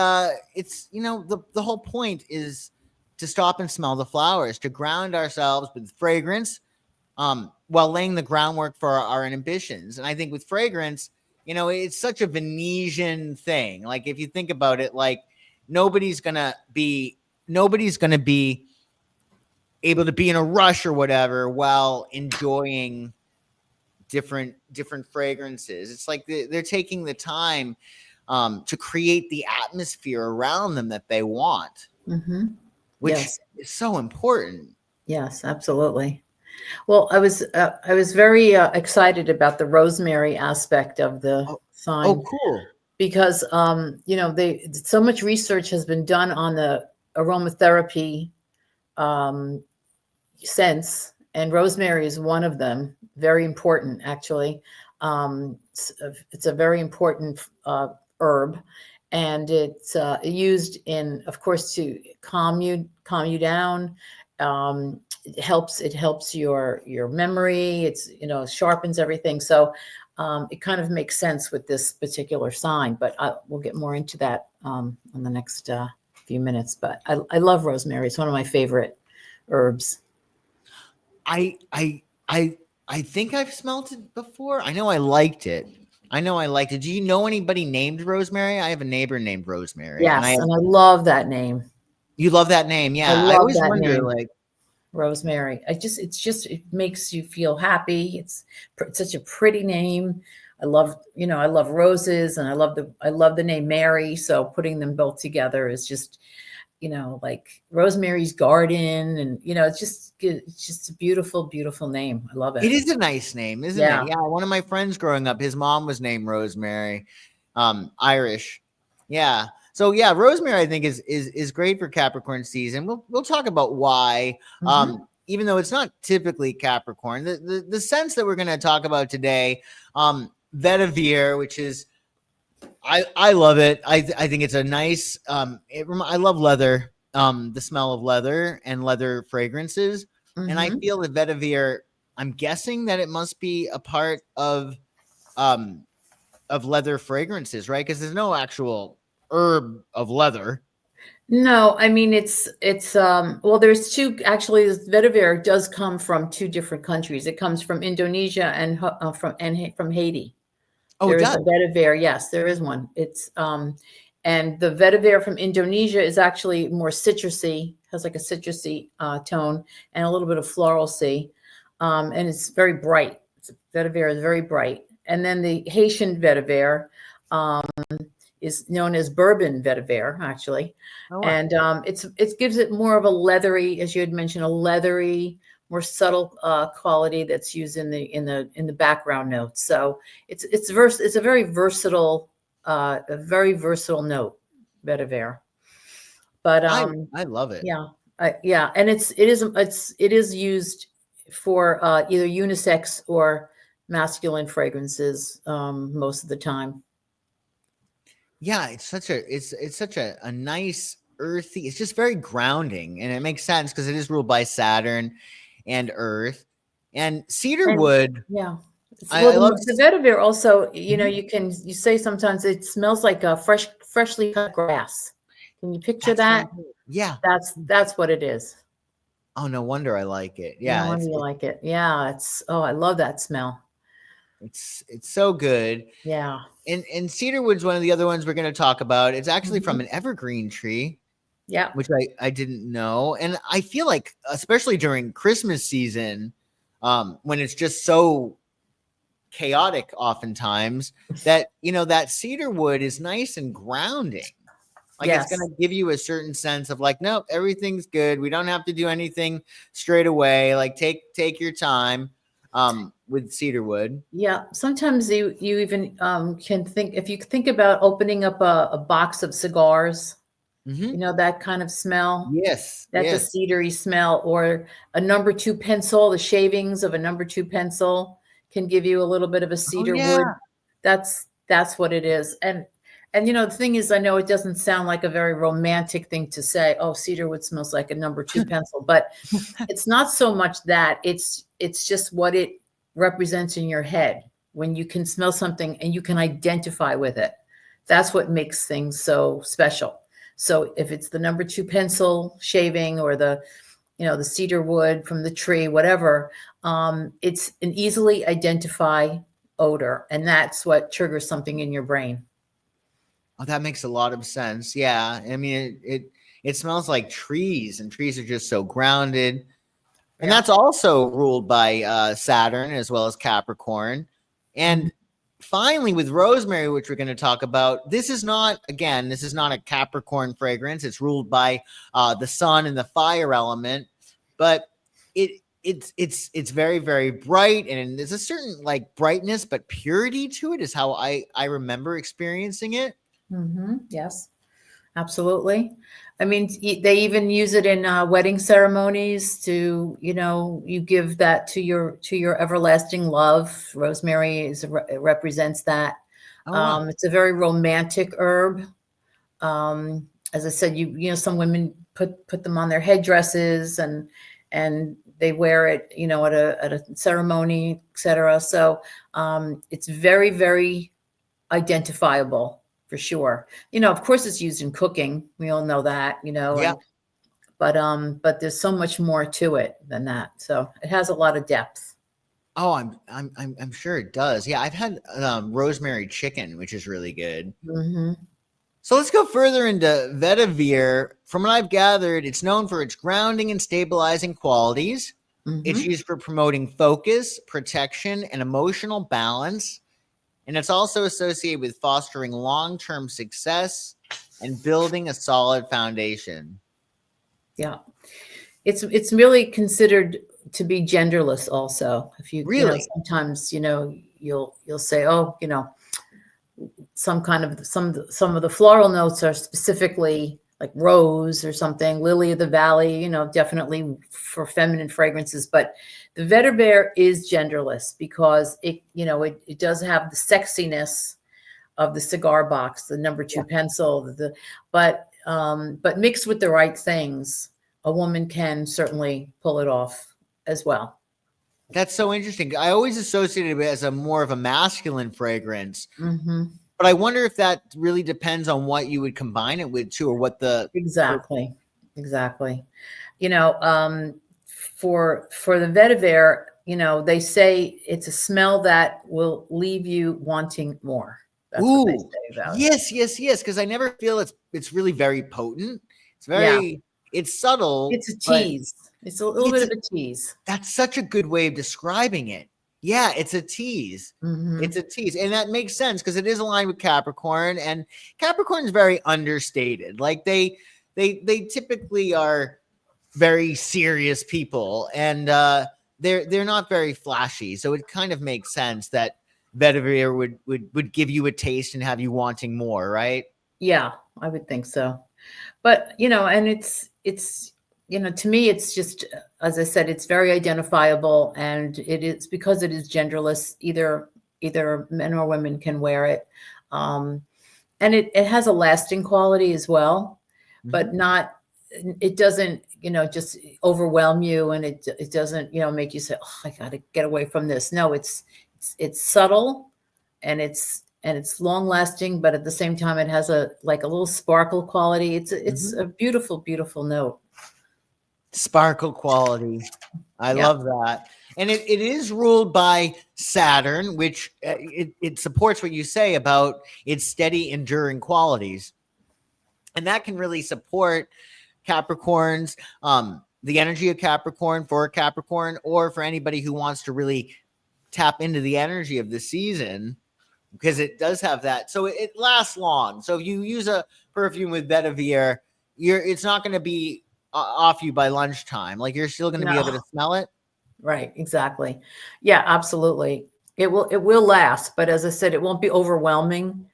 it's, you know, the whole point is to stop and smell the flowers, to ground ourselves with fragrance, while laying the groundwork for our ambitions. And I think with fragrance, you know, it's such a Venetian thing. Like if you think about it, like nobody's gonna be able to be in a rush or whatever while enjoying different fragrances. It's like they're taking the time to create the atmosphere around them that they want, Mm-hmm. which Yes. is so important. Yes, absolutely. Well, I was very excited about the rosemary aspect of the Oh, oh, sign, cool. because you know, so much research has been done on the aromatherapy um, scents, and rosemary is one of them. Very important, actually. It's a very important herb, and it's used in, of course, to calm you down. It helps your memory. It's, you know, sharpens everything. So it kind of makes sense with this particular sign, but we'll get more into that in the next few minutes. But I love rosemary. It's one of my favorite herbs. I think I've smelt it before. I know I liked it. Do you know anybody named Rosemary? I have a neighbor named Rosemary, and Yes, and I love that name. you love that name, I yeah. I love always that wonder, name. like, Rosemary. It makes you feel happy. It's such a pretty name. I love roses, and I love the name Mary. So putting them both together is just, like Rosemary's Garden, and it's just a beautiful, beautiful name. I love it. it is a nice name, isn't Yeah. it? Yeah, one of my friends growing up, his mom was named Rosemary, Irish. Yeah. So yeah, rosemary I think is great for Capricorn season. We'll talk about why. Even though it's not typically Capricorn, the sense that we're going to talk about today, vetiver, which is I love it. I think it's a nice. I love leather. The smell of leather and leather fragrances, and I feel that vetiver. I'm guessing that it must be a part of leather fragrances, right? Because there's no actual herb of leather. No, I mean well, there's two actually. This vetiver does come from two different countries. It comes from Indonesia and from Haiti. Oh, There it is a does. vetiver. Yes, there is one. It's and the vetiver from Indonesia is actually more citrusy, has like a citrusy tone and a little bit of floralcy, and it's very bright. Vetiver is very bright. And then the Haitian vetiver is known as bourbon vetiver, actually, Oh, wow. and it gives it more of a leathery, as you had mentioned, a leathery, more subtle quality that's used in the background notes. So it's a very versatile note, vetiver. But I love it. yeah, yeah, and it is used for either unisex or masculine fragrances most of the time. Yeah, it's such a nice earthy. It's just very grounding, and it makes sense because it is ruled by Saturn and Earth and And cedarwood. yeah. I, Well, I love. the vetiver also, Mhm. you say sometimes it smells like a freshly cut grass. Can you picture That's very that? good. Yeah. That's what it is. Oh, no wonder I like it. No Yeah, wonder you like it. Yeah, I love that smell. it's so good. Yeah. And cedarwood's one of the other ones we're going to talk about. It's actually from Mhm. an evergreen tree, Yeah. which I didn't know. And I feel like, especially during Christmas season, when it's just so chaotic oftentimes, that that cedar wood is nice and grounding. Like, it's going Yes. to give you a certain sense of like, nope, everything's good. We don't have to do anything straight away. Like, take your time with cedarwood. Yeah. Sometimes you even can think, if you think about opening up a box of cigars, Mm-hmm. that kind of smell. Yes, That's a yes. cedary smell, or a number two pencil. The shavings of a number two pencil can give you a little bit of a Oh, cedar wood. yeah. That's what it is. And the thing is, I know it doesn't sound like a very romantic thing to say. Oh, cedar wood smells like a number two pencil, but it's not so much that. It's just what it represents in your head when you can smell something and you can identify with it. That's what makes things so special. So if it's the number two pencil shaving, or the cedar wood from the tree, whatever, it's an easily identify odor, and that's what triggers something in your brain. Oh, that makes a lot of sense. Yeah. I mean, it smells like trees, and trees are just so grounded. And Yeah. that's also ruled by Saturn as well as Capricorn. Mhm. And finally, with rosemary, which we're going to talk about, this is not a Capricorn fragrance. It's ruled by the sun and the fire element, but it's very, very bright, and there's a certain like brightness but purity to it, is how I remember experiencing it. Yes, absolutely. I mean, they even use it in wedding ceremonies to, you give that to your everlasting love. Rosemary it represents that. Oh, wow. It's a very romantic herb. As I said, some women put them on their headdresses, and they wear it, at a ceremony, etc. So it's very, very identifiable for sure. Of course, it's used in cooking. We all know that, Yeah. but there's so much more to it than that. So it has a lot of depth. Oh, I'm sure it does. Yeah, I've had rosemary chicken, which is really good. Mm-hmm. So let's go further into vetiver. From what I've gathered, it's known for its grounding and stabilizing qualities. It's Mm-hmm. used for promoting focus, protection, and emotional balance. And it's also associated with fostering long-term success and building a solid foundation. Yeah. It's really considered to be genderless also. If Really? sometimes, you'll say, oh, some of the floral notes are specifically like rose or something, lily of the valley, definitely for feminine fragrances. But the vetiver is genderless because it does have the sexiness of the cigar box, the number 2 pencil, but mixed with the right things, a woman can certainly pull it off as well. That's so interesting. I always associated it as a more of a masculine fragrance. Mm-hmm. But I wonder if that really depends on what you would combine it with too, or what the Exactly. For the vetiver, they say it's a smell that will leave you wanting more. That's what they say about it. yes. Because I never feel it's really very potent. Yeah, It's subtle, it's a but tease. It's a little bit of a tease. that's such a good way of describing it. Yeah, it's a tease. Mm-hmm. It's a tease. And that makes sense because it is aligned with Capricorn, and Capricorn's very understated. Like they typically are very serious people, and they're not very flashy. So it kind of makes sense that vetiver would give you a taste and have you wanting more, right? Yeah, I would think so. But, and it's to me, it's just, as I said, it's very identifiable, and it is because it is genderless. Either men or women can wear it. And it has a lasting quality as well, but not, it doesn't, just overwhelm you, and it doesn't, make you say, oh, I got to get away from this. No, it's subtle, and it's long lasting, but at the same time, it has a little sparkle quality. It's a beautiful, beautiful note. Sparkle quality. I Yeah. love that. And it is ruled by Saturn, which it supports what you say about its steady, enduring qualities. And that can really support Capricorns, the energy of Capricorn for Capricorn, or for anybody who wants to really tap into the energy of the season, because it does have that. So it lasts long. So if you use a perfume with vetiver, it's not going to be off you by lunchtime. Like you're still going to be able to smell it. Right. Exactly. Yeah, absolutely. It will last, but as I said, it won't be overwhelming.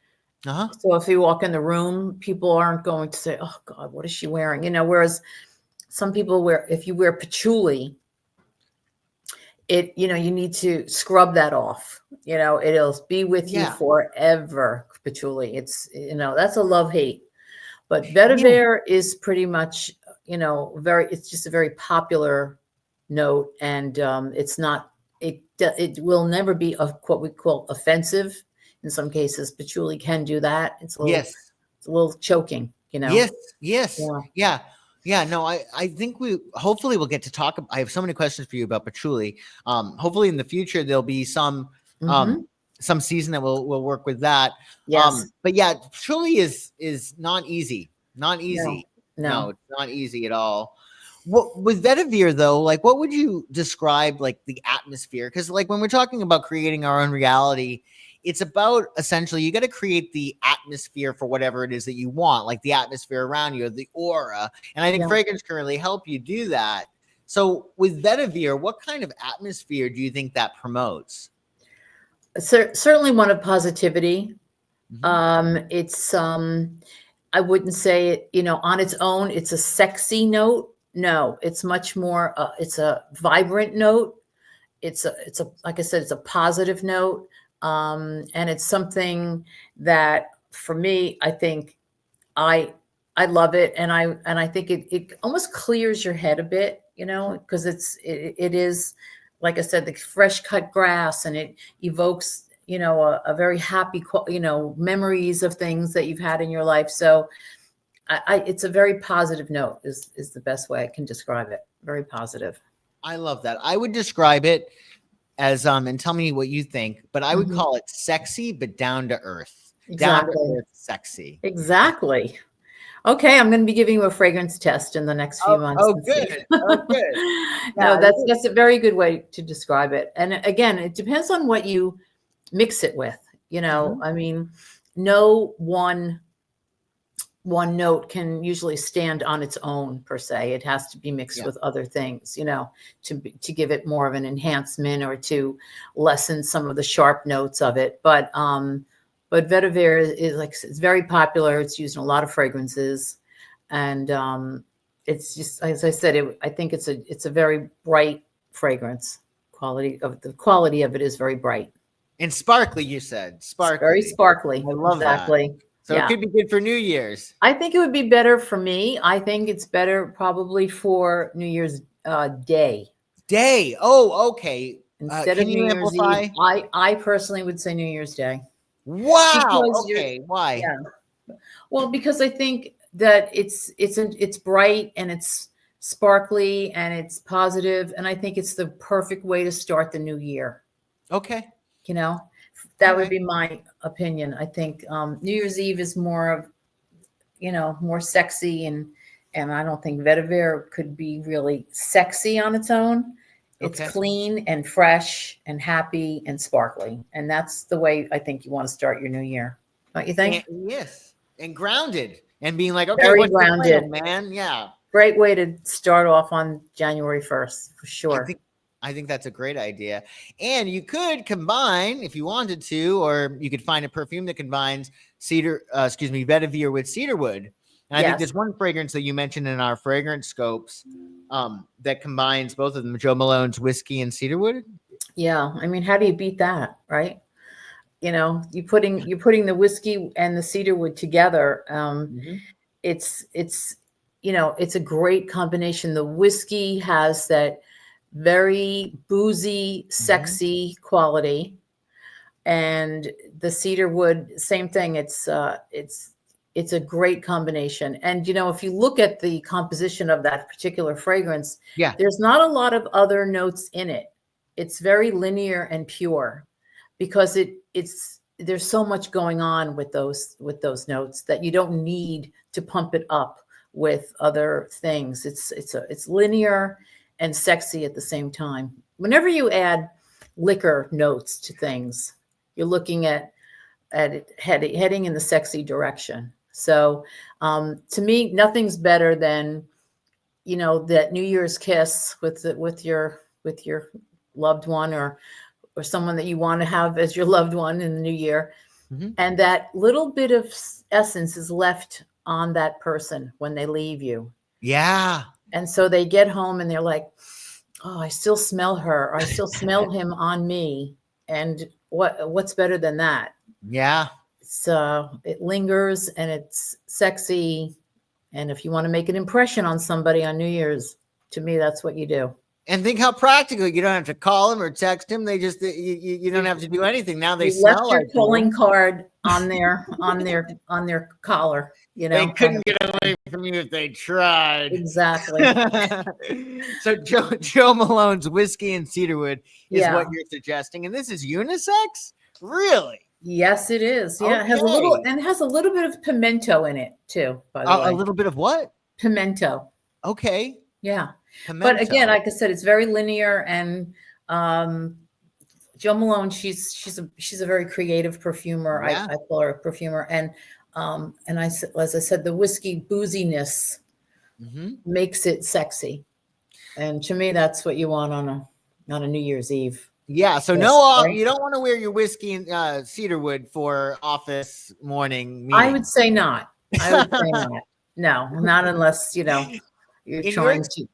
So if you walk in the room, people aren't going to say, oh God, what is she wearing? Whereas some people if you wear patchouli, you need to scrub that off. It'll be with you forever. Patchouli. It's, that's a love hate, but vetiver is pretty much, it's just a very popular note, and it's not, it will never be what we call offensive. In some cases, patchouli can do that. It's a little choking, Yes. Yeah. No, I think hopefully we'll get to talk. I have so many questions for you about patchouli. Hopefully in the future, there'll be some season that we'll work with that. Yes. But yeah, patchouli is not easy. Not easy. No, it's not easy at all. What with vetiver though, like what would you describe like the atmosphere? Because like when we're talking about creating our own reality, it's about essentially you got to create the atmosphere for whatever it is that you want, like the atmosphere around you, the aura. And I think fragrance can really help you do that. So with vetiver, what kind of atmosphere do you think that promotes? Certainly one of positivity. It's I wouldn't say it, on its own, it's a sexy note. No, it's much more, it's a vibrant note. It's a, like I said, it's a positive note. And it's something that for me, I think I I love it, and I think it almost clears your head a bit, because it is, like I said, the fresh cut grass, and it evokes a very happy memories of things that you've had in your life. So it's a very positive note is the best way I can describe it. Very positive. I love that. I would describe it as and tell me what you think, but I would call it sexy but down to earth. Down to Exactly. earth sexy. Exactly. Okay, I'm going to be giving you a fragrance test in the next few months. Oh, good. Oh, good. No, Yeah, that's a very good way to describe it. And again, it depends on what you mix it with. I mean, no one note can usually stand on its own per se. It has to be mixed with other things, to give it more of an enhancement or to lessen some of the sharp notes of it. But vetiver is like, it's very popular. It's used in a lot of fragrances, and it's just, as I said, I think it's a very bright fragrance. The quality of it is very bright and sparkly. You said sparkly. It's very sparkly. I love exactly. That. So it could be good for New Year's. I think it would be better for me. I think it's better probably for New Year's Day. Day. Oh, okay. Instead of New Year's Eve, I personally would say New Year's Day. Wow. Okay. Why? Yeah. Well, because I think that it's bright and it's sparkly and it's positive, and I think it's the perfect way to start the new year. Okay. That would be my opinion. I think New Year's Eve is more of, more sexy, and I don't think vetiver could be really sexy on its own. It's clean and fresh and happy and sparkly. And that's the way I think you want to start your new year. Don't you think? Yes. And grounded and being like, okay, very grounded, man. Yeah. Great way to start off on January 1st, for sure. I think that's a great idea. And you could combine, if you wanted to, or you could find a perfume that combines vetiver with cedarwood. And I think there's one fragrance that you mentioned in our fragrance scopes that combines both of them, Joe Malone's whiskey and cedarwood. Yeah. I mean, how do you beat that, right? You're putting the whiskey and the cedarwood together. It's a great combination. The whiskey has that very boozy, sexy quality, and the cedarwood, same thing. It's a great combination. And if you look at the composition of that particular fragrance, there's not a lot of other notes in it. It's very linear and pure, because there's so much going on with those notes that you don't need to pump it up with other things. It's linear and sexy at the same time. Whenever you add liquor notes to things, you're looking at it heading in the sexy direction. So to me, nothing's better than that New Year's kiss with your loved one, or someone that you want to have as your loved one in the new year. And that little bit of essence is left on that person when they leave you. Yeah. And so they get home and they're like, oh, I still smell her, or I still smell him on me. And what's better than that? Yeah. So it lingers and it's sexy. And if you want to make an impression on somebody on New Year's, to me, that's what you do. And think how practical. You don't have to call him or text him. They just you don't have to do anything. Now they smell left your calling card on their collar. They couldn't get away from you if they tried. Exactly. So Joe Malone's whiskey and cedarwood is what you're suggesting, and this is unisex, really? Yes, it is. Yeah, it has a little bit of pimento in it too. By the way, a little bit of what? Pimento. Okay. Yeah. Pimento. But again, like I said, it's very linear, and Joe Malone, she's a very creative perfumer. I call her a perfumer, and as I said, the whiskey booziness makes it sexy, and to me, that's what you want on a New Year's Eve. Yeah, so you don't want to wear your whiskey and cedarwood for office morning meeting. I would say not. No, not unless you're trying to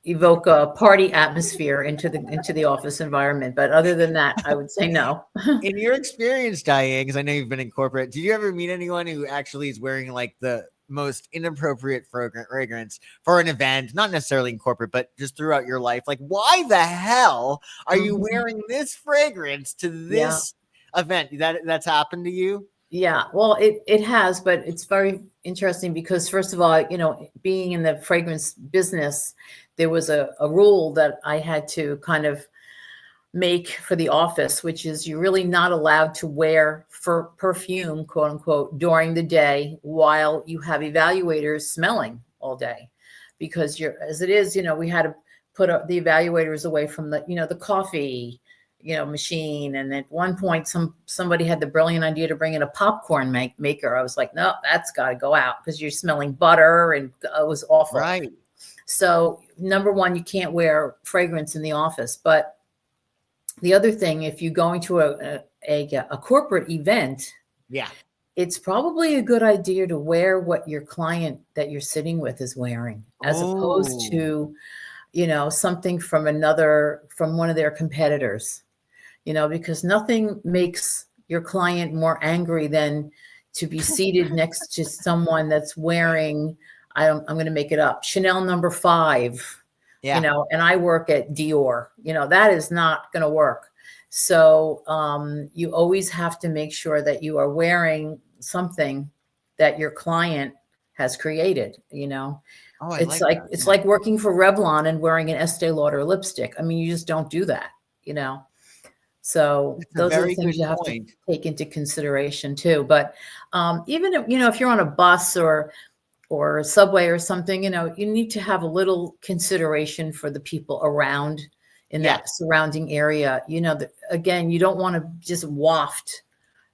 evoke a party atmosphere into the office environment. But other than that, I would say no. In your experience, Diane, because I know you've been in corporate, did you ever meet anyone who actually is wearing like the most inappropriate fragrance for an event, not necessarily in corporate, but just throughout your life? Like, why the hell are you wearing this fragrance to Yeah. this event? That's happened to you? Yeah, well, it has, but it's very interesting because first of all, being in the fragrance business, there was a rule that I had to kind of make for the office, which is you're really not allowed to wear for perfume, quote unquote, during the day while you have evaluators smelling all day, because as it is, we had to put the evaluators away from the coffee machine. And at one point somebody had the brilliant idea to bring in a popcorn maker. I was like, no, that's got to go out because you're smelling butter, and it was awful. Right. So number one, you can't wear fragrance in the office. But the other thing, if you're going to a corporate event, it's probably a good idea to wear what your client that you're sitting with is wearing, as opposed to something from one of their competitors. Because nothing makes your client more angry than to be seated next to someone that's wearing, I'm going to make it up, Chanel number 5, and I work at Dior, that is not going to work. So you always have to make sure that you are wearing something that your client has created, It's like working for Revlon and wearing an Estee Lauder lipstick. I mean, you just don't do that, So those are the things you have to take into consideration too. But even if you're on a bus or a subway or something, you need to have a little consideration for the people around in that surrounding area. Again, you don't want to just waft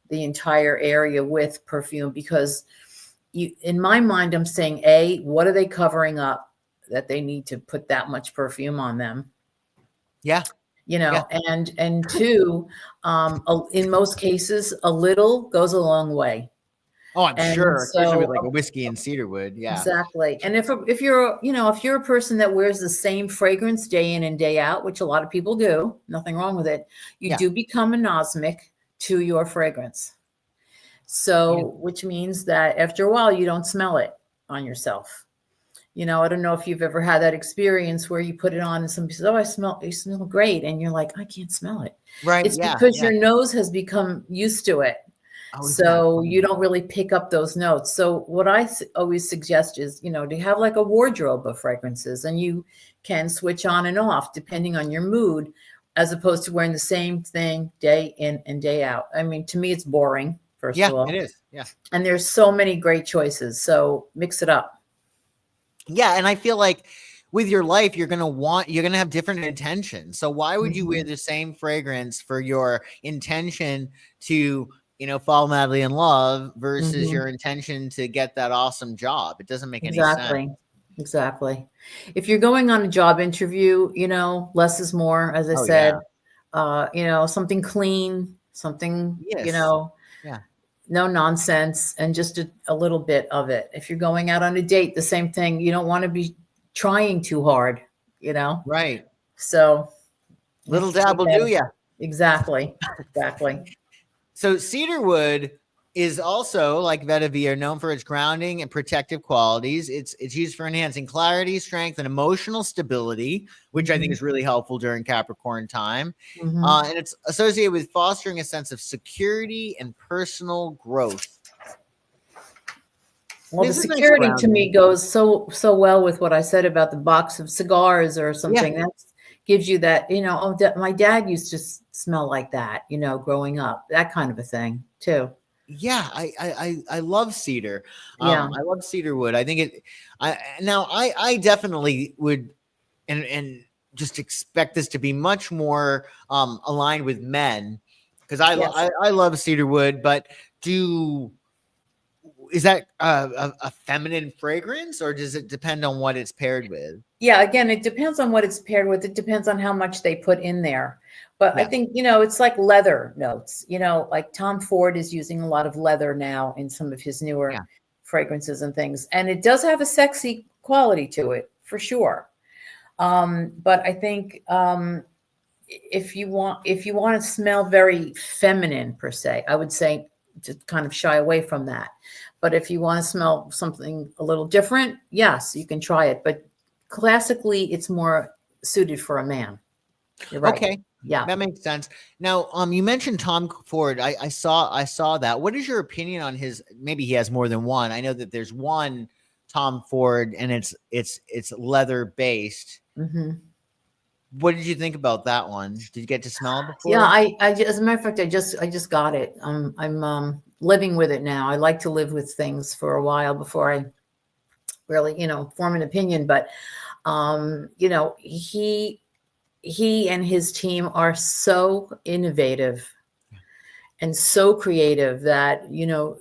the entire area with perfume, because in my mind, I'm saying, what are they covering up that they need to put that much perfume on them? And two, in most cases, a little goes a long way. Oh, I'm sure, especially with like a whiskey and cedarwood. Yeah, exactly. And if you're a person that wears the same fragrance day in and day out, which a lot of people do, nothing wrong with it, you do become anosmic to your fragrance. So, which means that after a while, you don't smell it on yourself. I don't know if you've ever had that experience where you put it on and somebody says, "Oh, you smell great." And you're like, "I can't smell it." Right. It's because your nose has become used to it. So you don't really pick up those notes. So what I always suggest is, to have like a wardrobe of fragrances, and you can switch on and off depending on your mood, as opposed to wearing the same thing day in and day out. I mean, to me, it's boring, first of all. Yeah, it is. Yeah. And there's so many great choices. So mix it up. Yeah. And I feel like with your life, you're going to have different intentions. So why would you wear the same fragrance for your intention to, fall madly in love versus your intention to get that awesome job? It doesn't make any sense. Exactly. If you're going on a job interview, less is more, as I said, something clean, something, no nonsense, and just a little bit of it. If you're going out on a date, the same thing. You don't want to be trying too hard, Right. So little dab will do ya. Exactly. So cedarwood is also, like vetiver, known for its grounding and protective qualities. It's used for enhancing clarity, strength, and emotional stability, which I think is really helpful during Capricorn time. And it's associated with fostering a sense of security and personal growth. Well, the security to me goes so well with what I said about the box of cigars or something. That gives you that, my dad used to smell like that, growing up, that kind of a thing too. Yeah, I love cedar. I love cedarwood. I think I definitely would and just expect this to be much more aligned with men, because I love cedarwood. But is that a feminine fragrance, or does it depend on what it's paired with? Yeah, again, it depends on what it's paired with. It depends on how much they put in there. But I think, it's like leather notes, like Tom Ford is using a lot of leather now in some of his newer fragrances and things. And it does have a sexy quality to it, for sure. But I think if you want to smell very feminine per se, I would say to kind of shy away from that. But if you want to smell something a little different, yes, you can try it. But classically, it's more suited for a man. You're right. Okay. Yeah. That makes sense. Now, you mentioned Tom Ford. I saw that. What is your opinion on his? Maybe he has more than one. I know that there's one Tom Ford, and it's leather based. Mm-hmm. What did you think about that one? Did you get to smell it before? Yeah, as a matter of fact, I just got it. I'm living with it now. I like to live with things for a while before I really, form an opinion. But he and his team are so innovative and so creative that,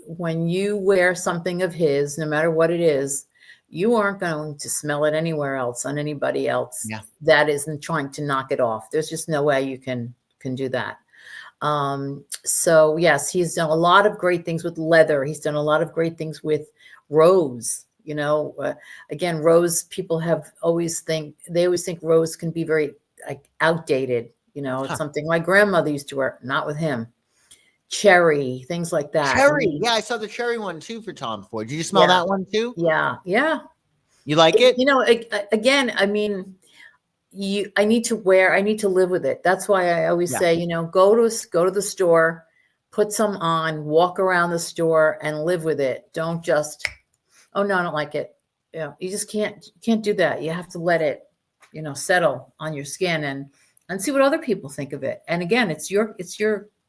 when you wear something of his, no matter what it is, you aren't going to smell it anywhere else on anybody else that isn't trying to knock it off. There's just no way you can do that. So yes, he's done a lot of great things with leather. He's done a lot of great things with rose. Again, rose, people always think rose can be very like outdated. It's something my grandmother used to wear, not with him. Cherry, things like that. Cherry. Yeah, I saw the cherry one too for Tom Ford. Did you smell that one too? Yeah. Yeah. You like it? Again, I mean, I need to live with it. That's why I always say, go to the store, put some on, walk around the store and live with it. Don't just, oh no, I don't like it. You just can't do that. You have to let it, settle on your skin and see what other people think of it. And again, it's your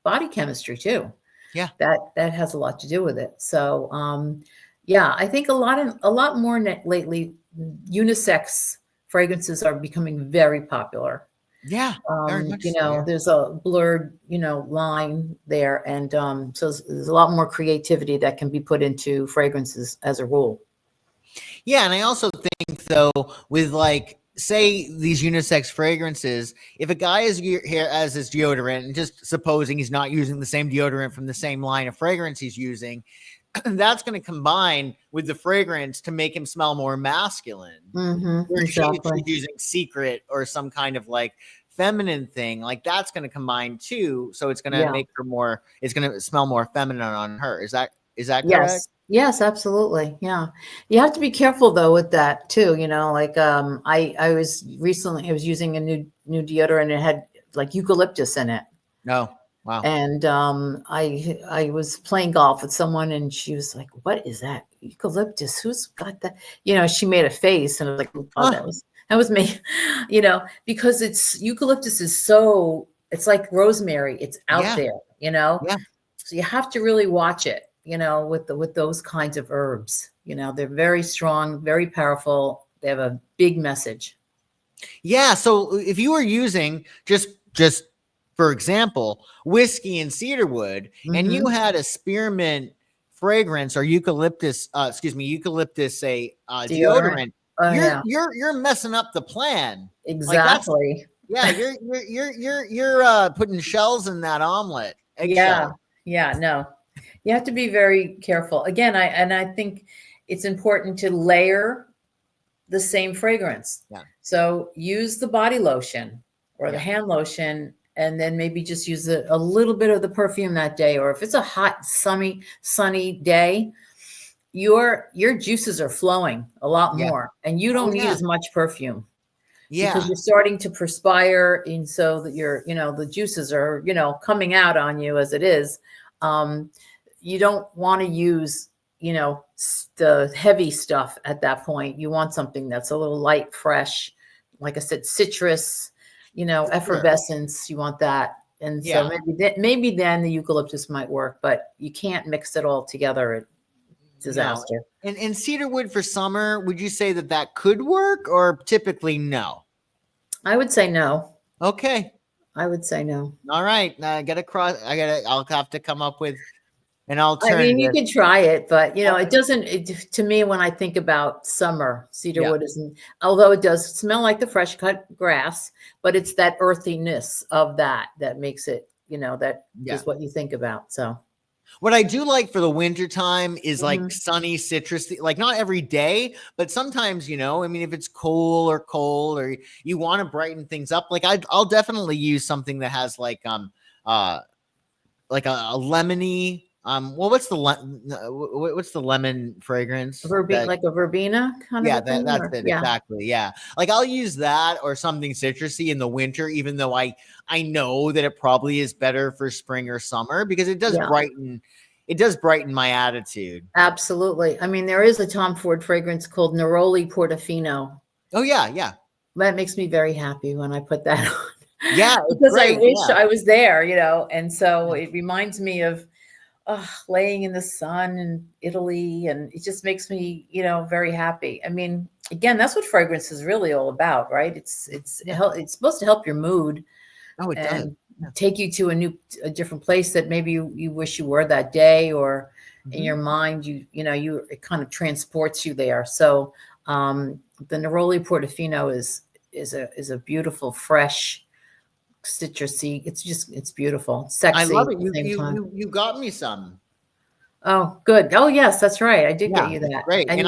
body chemistry too. Yeah. That has a lot to do with it. So, I think a lot more lately, unisex fragrances are becoming very popular. Yeah, very much so, there's a blurred, line there. And so there's a lot more creativity that can be put into fragrances as a rule. Yeah, and I also think, though, with say these unisex fragrances, if a guy is here as his deodorant, and just supposing he's not using the same deodorant from the same line of fragrance he's using, that's going to combine with the fragrance to make him smell more masculine. Mm-hmm, or exactly. she's using secret or some kind of feminine thing, that's going to combine too. So it's going to make her it's going to smell more feminine on her. Is that correct? Yes, absolutely. Yeah. You have to be careful though with that too. I was using a new deodorant. It had eucalyptus in it. No. Wow. And I was playing golf with someone and she was like, "What is that? Eucalyptus? Who's got that?" She made a face and I was like, "Oh, that was me." Because eucalyptus is it's like rosemary. It's out there, Yeah. So you have to really watch it, with those kinds of herbs. They're very strong, very powerful. They have a big message. Yeah. So if you were using just for example, whiskey and cedarwood, and you had a spearmint fragrance or eucalyptus, deodorant, you're messing up the plan. Exactly. You're putting shells in that omelet. Eggshell. Yeah. No, you have to be very careful. Again, I think it's important to layer the same fragrance. Yeah. So use the body lotion or the hand lotion, and then maybe just use a little bit of the perfume that day. Or if it's a hot, sunny day, your juices are flowing a lot more, and you don't need as much perfume. Yeah. Because you're starting to perspire, and so that the juices are, coming out on you as it is. You don't want to use, the heavy stuff at that point. You want something that's a little light, fresh, like I said, citrus, effervescence. You want that. And so maybe then the eucalyptus might work, but you can't mix it all together. It's disaster. No. And cedarwood for summer, would you say that could work, or typically no? I would say no. Okay. I would say no. All right. I'll have to come up with an alternative. I mean, you can try it, but it doesn't, to me, when I think about summer, cedarwood isn't, although it does smell like the fresh cut grass, but it's that earthiness of that makes it, is what you think about. So what I do like for the winter time is sunny citrus, not every day, but sometimes, if it's cold or you want to brighten things up, I'll definitely use something that has a lemony Well, what's the lemon fragrance that? Like a verbena kind of Yeah, a thing, that's or it yeah, exactly. Yeah, like I'll use that or something citrusy in the winter, even though I know that it probably is better for spring or summer because it does yeah, brighten. It does brighten my attitude. absolutely. I mean, there is a Tom Ford fragrance called Neroli Portofino. Oh yeah, yeah, That makes me very happy when I put that on yeah. It's because I great. wish Yeah, I was there, and so yeah. it reminds me of laying in the sun in Italy, and it just makes me, very happy. I mean, again, that's what fragrance is really all about, right? Yeah. It's supposed to help your mood Oh, it does. and Yeah. take you to a different place that maybe you wish you were that day, or in Mhm. your mind, it kind of transports you there. So the Neroli Portofino is a beautiful, fresh, citrusy. It's beautiful, I sexy love at it. the same time. You got me some. Oh, good. Oh, yes, that's right. I did get Yeah, you it's that. great. And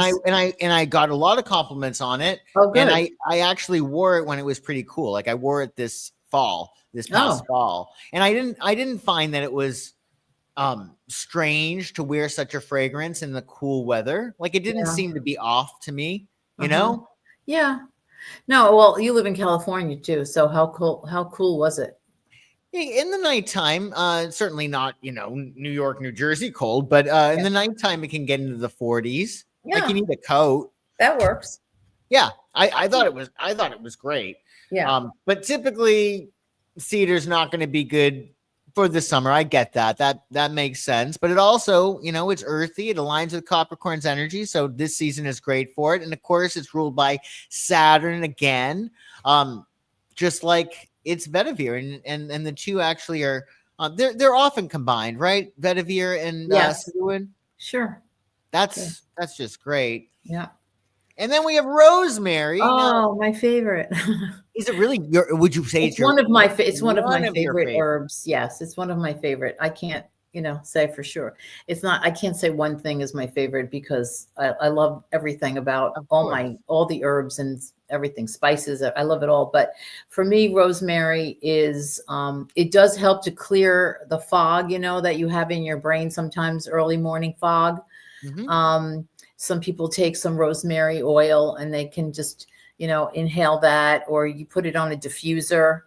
And I got a lot of compliments on it. oh, And good. I actually wore it when it was pretty cool. Like I wore it this past Oh, fall. And I didn't find that it was strange to wear such a fragrance in the cool weather. Like it didn't yeah. seem to be off to me, you Uh-huh. know? Yeah. No, well, you live in California too. So how cool was it? In the nighttime, certainly not, New York, New Jersey cold, but in Yeah. the nighttime it can get into the 40s. Like you Yeah, need a coat. that works. Yeah, I thought it was great. Yeah. But typically cedar's not going to be good for the summer. I get that. That makes sense. But it also, it's earthy. It aligns with Capricorn's energy. So this season is great for it. And of course, it's ruled by Saturn again. Just like it's Vetiver. And the two actually are they're often combined, right? Vetiver and Yes. Cedarwood. Sure. Sure. That's just great. Yeah. And then we have Rosemary. Now, Oh, my favorite. is it really would you say It's it's one of my one of your favorite favorites? herbs. Yes, it's one of my favorite. I can't, say for sure. It's not, I can't say one thing is my favorite because I love everything about Of course. all the herbs and everything, spices. I love it all. But for me, rosemary is, it does help to clear the fog, that you have in your brain sometimes, early morning fog. Mhm. Um, some people take some rosemary oil and they can just, inhale that, or you put it on a diffuser,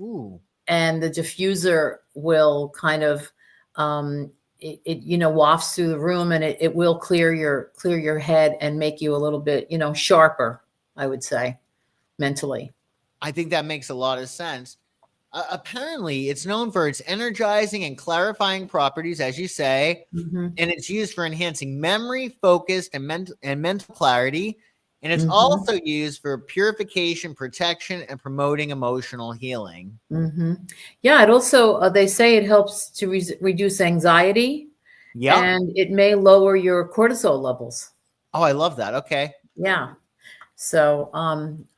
Ooh. and the diffuser will kind of, wafts through the room, and it will clear your head and make you a little bit, sharper, I would say, mentally. I think that makes a lot of sense. Apparently, it's known for its energizing and clarifying properties, as you say, Hmm. and it's used for enhancing memory, focus, and mental clarity. And it's Hmm. also used for purification, protection, and promoting emotional healing. Hmm. Yeah, it also, they say it helps to reduce anxiety, Yep. and it may lower your cortisol levels. Oh, I love that. Okay. Yeah. So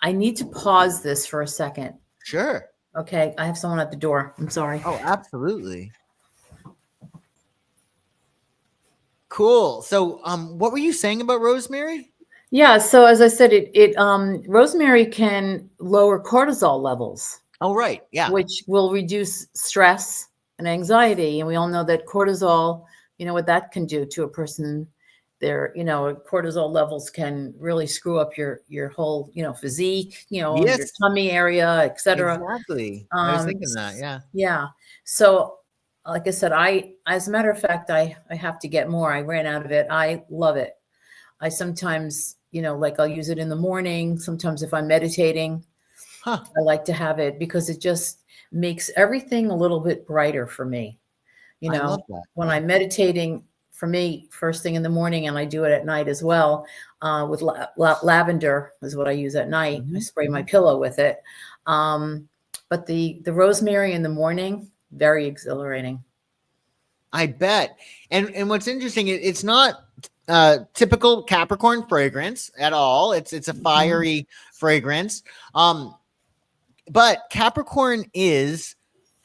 I need to pause this for a second. Sure. Okay, I have someone at the door. I'm sorry. Oh, absolutely. Cool. So, what were you saying about rosemary? Yeah, so as I said, rosemary can lower cortisol levels, Oh, right. Yeah. which will reduce stress and anxiety. And we all know that cortisol, what that can do to a person. Cortisol levels can really screw up your whole, physique, your Yes, tummy area, etc. exactly. I was Um, thinking that. Yeah. yeah. So, like I said, as a matter of fact, I have to get more. I ran out of it. I love it. I sometimes, like I'll use it in the morning. Sometimes if I'm meditating, Huh. I like to have it because it just makes everything a little bit brighter for me. You I know, love that. when Yeah. I'm meditating, for me, first thing in the morning, and I do it at night as well, with lavender is what I use at night. I Mhm, spray my mhm. pillow with it. But the rosemary in the morning, very exhilarating. I bet. And what's interesting, it's not typical Capricorn fragrance at all. It's a Mhm. fiery fragrance. Um, but Capricorn is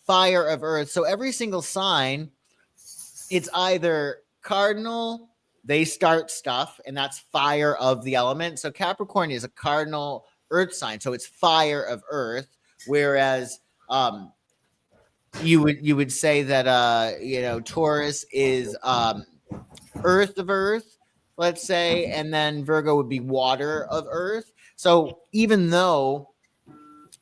fire of earth. So every single sign, it's either cardinal, they start stuff, and that's fire of the element. So Capricorn is a cardinal earth sign. So it's fire of earth, whereas you would say that Taurus is earth of earth, let's say, and then Virgo would be water of earth. So even though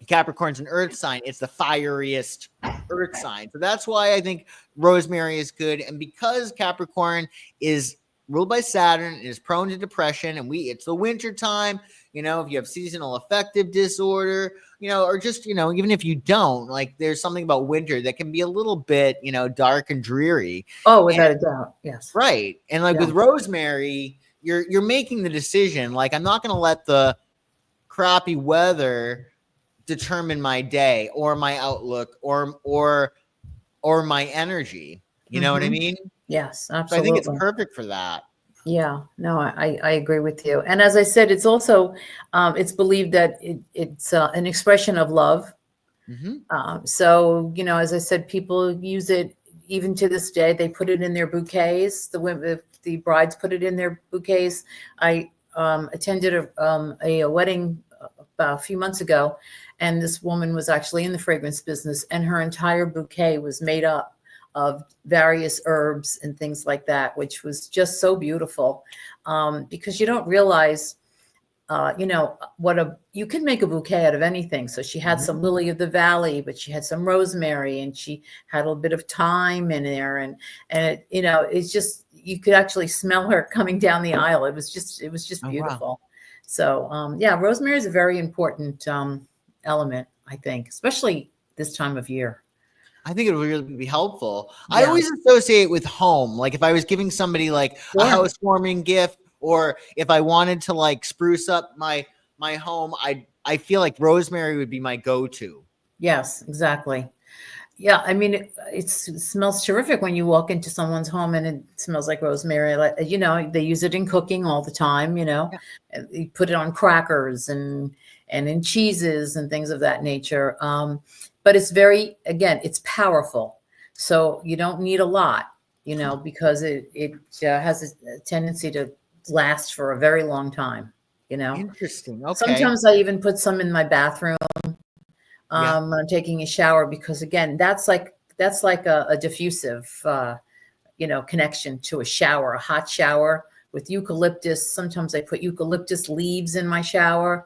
Capricorn's an earth sign, it's the fieriest earth sign. So that's why I think Rosemary is good. And because Capricorn is ruled by Saturn, is prone to depression, and it's the winter time, if you have seasonal affective disorder, or just, even if you don't, like, there's something about winter that can be a little bit, dark and dreary. Oh, without a doubt. Yes. Right. And like with Rosemary, you're making the decision, like, I'm not going to let the crappy weather determine my day or my outlook or my energy. You know what I mean? Yes, So I absolutely. think it's perfect for that. Yeah, no, I agree with you. And as I said, it's also it's believed that it's an expression of love. So, as I said, people use it even to this day. They put it in their bouquets. The brides put it in their bouquets. I attended a wedding a few months ago, and this woman was actually in the fragrance business, and her entire bouquet was made up of various herbs and things like that, which was just so beautiful. Because you don't realize, you can make a bouquet out of anything. So she had some lily of the valley, but she had some rosemary, and she had a little bit of thyme in there, and it's just, you could actually smell her coming down the aisle. It was just beautiful. Wow. So rosemary is a very important element, I think, especially this time of year. I think it would really be helpful. Yeah. I always associate with home. Like if I was giving somebody like a housewarming gift, or if I wanted to like spruce up my home, I feel like rosemary would be my go-to. Yes, exactly. Yeah, I mean, it smells terrific when you walk into someone's home and it smells like rosemary. Like, they use it in cooking all the time. You put it on crackers and in cheeses and things of that nature. But it's it's powerful. So you don't need a lot, because it has a tendency to last for a very long time. Interesting. Okay. Sometimes I even put some in my bathroom. When I'm taking a shower, because again, that's like a diffusive, connection to a shower, a hot shower with eucalyptus. Sometimes I put eucalyptus leaves in my shower,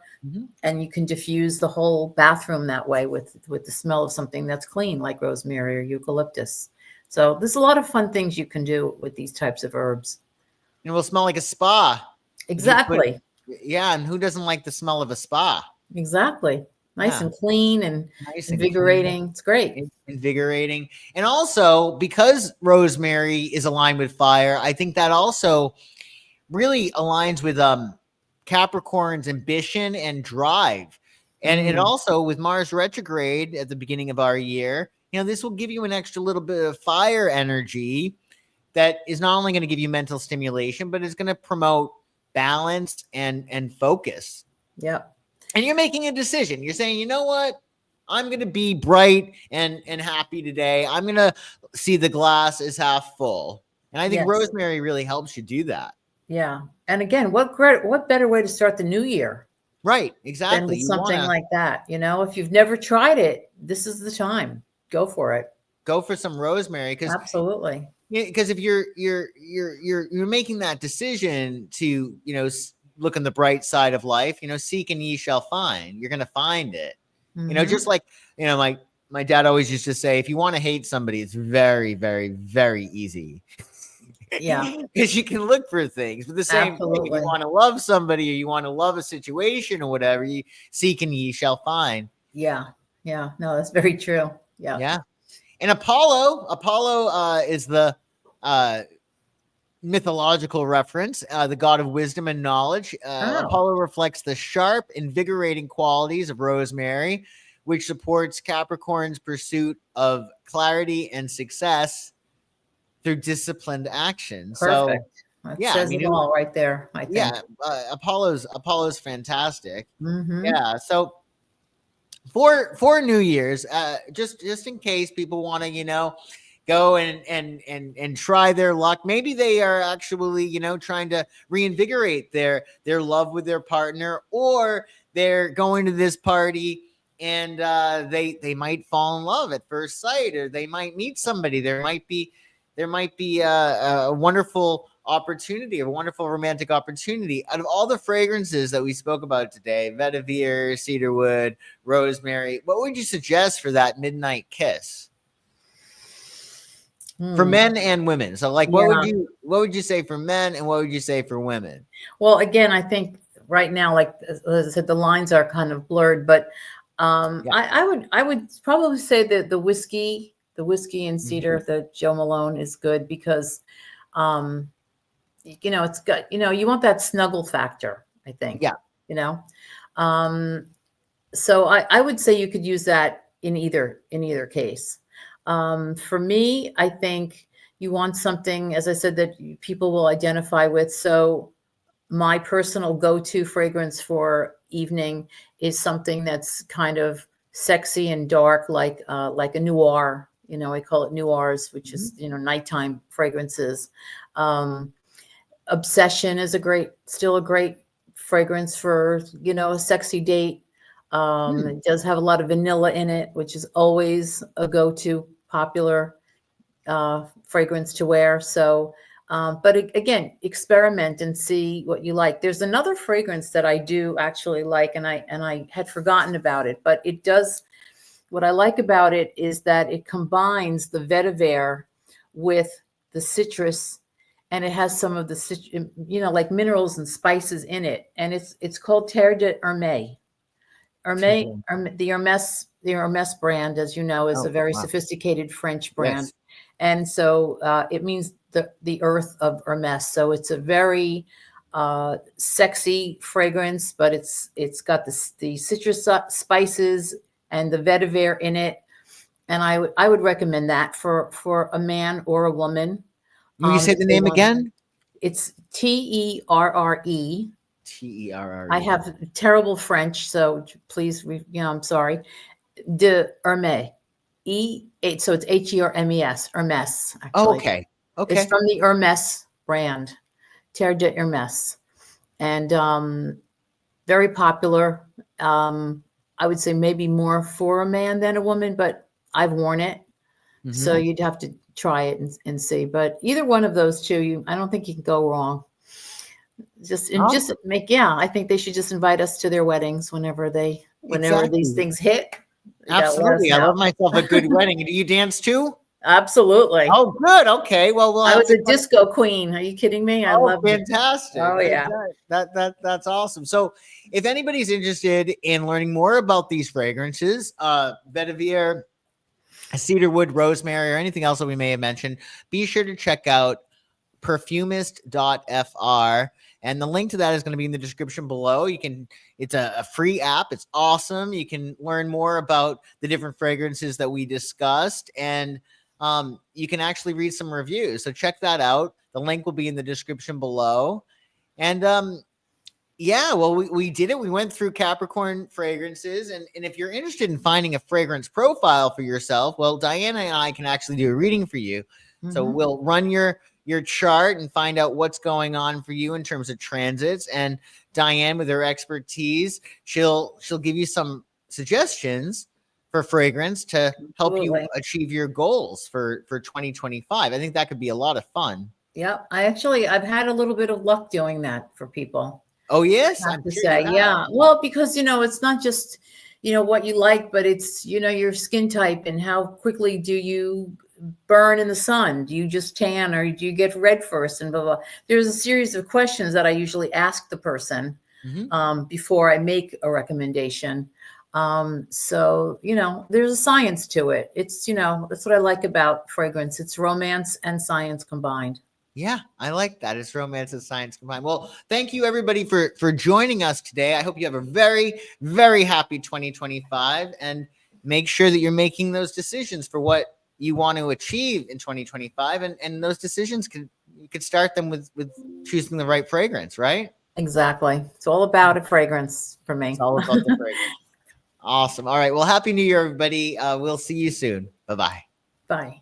and you can diffuse the whole bathroom that way with the smell of something that's clean, like rosemary or eucalyptus. So there's a lot of fun things you can do with these types of herbs. It will smell like a spa. Exactly. And who doesn't like the smell of a spa? Exactly. Nice and clean and invigorating. It's great. Invigorating. And also, because rosemary is aligned with fire, I think that also really aligns with Capricorn's ambition and drive. And it also, with Mars retrograde at the beginning of our year, this will give you an extra little bit of fire energy that is not only going to give you mental stimulation, but it's going to promote balance and focus. Yep. And you're making a decision. You're saying, you know what? I'm going to be bright and happy today. I'm going to see the glass is half full. And I think rosemary really helps you do that. Yeah. And again, what better way to start the new year? Right. Exactly. Than with something like that. If you've never tried it, this is the time. Go for it. Go for some rosemary. Absolutely. Because if you're making that decision to, look on the bright side of life, seek and ye shall find. You're going to find it. Just like, my dad always used to say, if you want to hate somebody, it's very, very, very easy. Yeah. Because you can look for things. But the same thing, if you want to love somebody or you want to love a situation or whatever, you seek and ye shall find. Yeah. Yeah. No, that's very true. Yeah. Yeah. And Apollo is the mythological reference, the god of wisdom and knowledge. Apollo reflects the sharp, invigorating qualities of rosemary, which supports Capricorn's pursuit of clarity and success through disciplined action. Perfect. So, that says it all right there, I think. Yeah, Apollo's fantastic. Yeah, so for New Year's, just in case people want to, go and try their luck. Maybe they are actually, trying to reinvigorate their love with their partner, or they're going to this party and they might fall in love at first sight, or they might meet somebody. There might be a wonderful opportunity, a wonderful romantic opportunity. Out of all the fragrances that we spoke about today, Vetiver, Cedarwood, Rosemary, what would you suggest for that midnight kiss for men and women? So like, what would you say for men, and what would you say for women? Well, again, I think right now, like as I said, the lines are kind of blurred, but I would probably say that the whiskey and cedar, the Joe Malone, is good because, it's got, you want that snuggle factor, I think. Yeah. So I would say you could use that in either case. For me, I think you want something, as I said, that people will identify with. So my personal go-to fragrance for evening is something that's kind of sexy and dark, like a noir. I call it noirs, which is nighttime fragrances. Obsession is still a great fragrance for a sexy date. It does have a lot of vanilla in it, which is always a go-to popular fragrance to wear. So. But again, experiment and see what you like. There's another fragrance that I do actually like, and I had forgotten about it, but it does. What I like about it is that it combines the vetiver with the citrus, and it has some of the like minerals and spices in it, and it's called Terre de Hermès. The Hermès brand, as you know, is a very sophisticated French brand. Yes. And so it means the earth of Hermès. So it's a very sexy fragrance, but it's got the citrus spices and the vetiver in it. And I would recommend that for a man or a woman. Will you say the name again? It's Terre. Terre. I have terrible French, so please, I'm sorry. De Hermès. So it's Hermes, Hermes, actually. Oh, okay. It's from the Hermes brand, Terre de Hermes. And very popular. I would say maybe more for a man than a woman, but I've worn it. So you'd have to try it and see. But either one of those two, I don't think you can go wrong. I think they should just invite us to their weddings whenever these things hit. Absolutely. I love myself a good wedding. Do you dance too? Absolutely. Oh, good. Okay. Well, I was a disco queen. Are you kidding me? I love it. Fantastic. Oh, yeah. That's awesome. So if anybody's interested in learning more about these fragrances, Vetiver, Cedarwood, Rosemary, or anything else that we may have mentioned, be sure to check out perfumist.fr. And the link to that is going to be in the description below. It's a free app. It's awesome. You can learn more about the different fragrances that we discussed, and you can actually read some reviews. So check that out. The link will be in the description below. And we did it. We went through Capricorn fragrances. And if you're interested in finding a fragrance profile for yourself, well, Diane and I can actually do a reading for you. So we'll run your chart and find out what's going on for you in terms of transits. And Diane, with her expertise, she'll give you some suggestions for fragrance to help you achieve your goals for 2025. I think that could be a lot of fun. Yeah, I've had a little bit of luck doing that for people. Oh, yes. I have to say, yeah. Well, because, it's not just, what you like, but it's, your skin type and how quickly do you burn in the sun? Do you just tan, or do you get red first, and blah, blah. There's a series of questions that I usually ask the person before I make a recommendation. So, there's a science to it. It's, that's what I like about fragrance. It's romance and science combined. Yeah, I like that. It's romance and science combined. Well, thank you everybody for joining us today. I hope you have a very, very happy 2025, and make sure that you're making those decisions for what you want to achieve in 2025. And those decisions you could start them with choosing the right fragrance, right? Exactly. It's all about a fragrance for me. It's all about the fragrance. Awesome. All right. Well, Happy New Year, everybody. We'll see you soon. Bye-bye. Bye.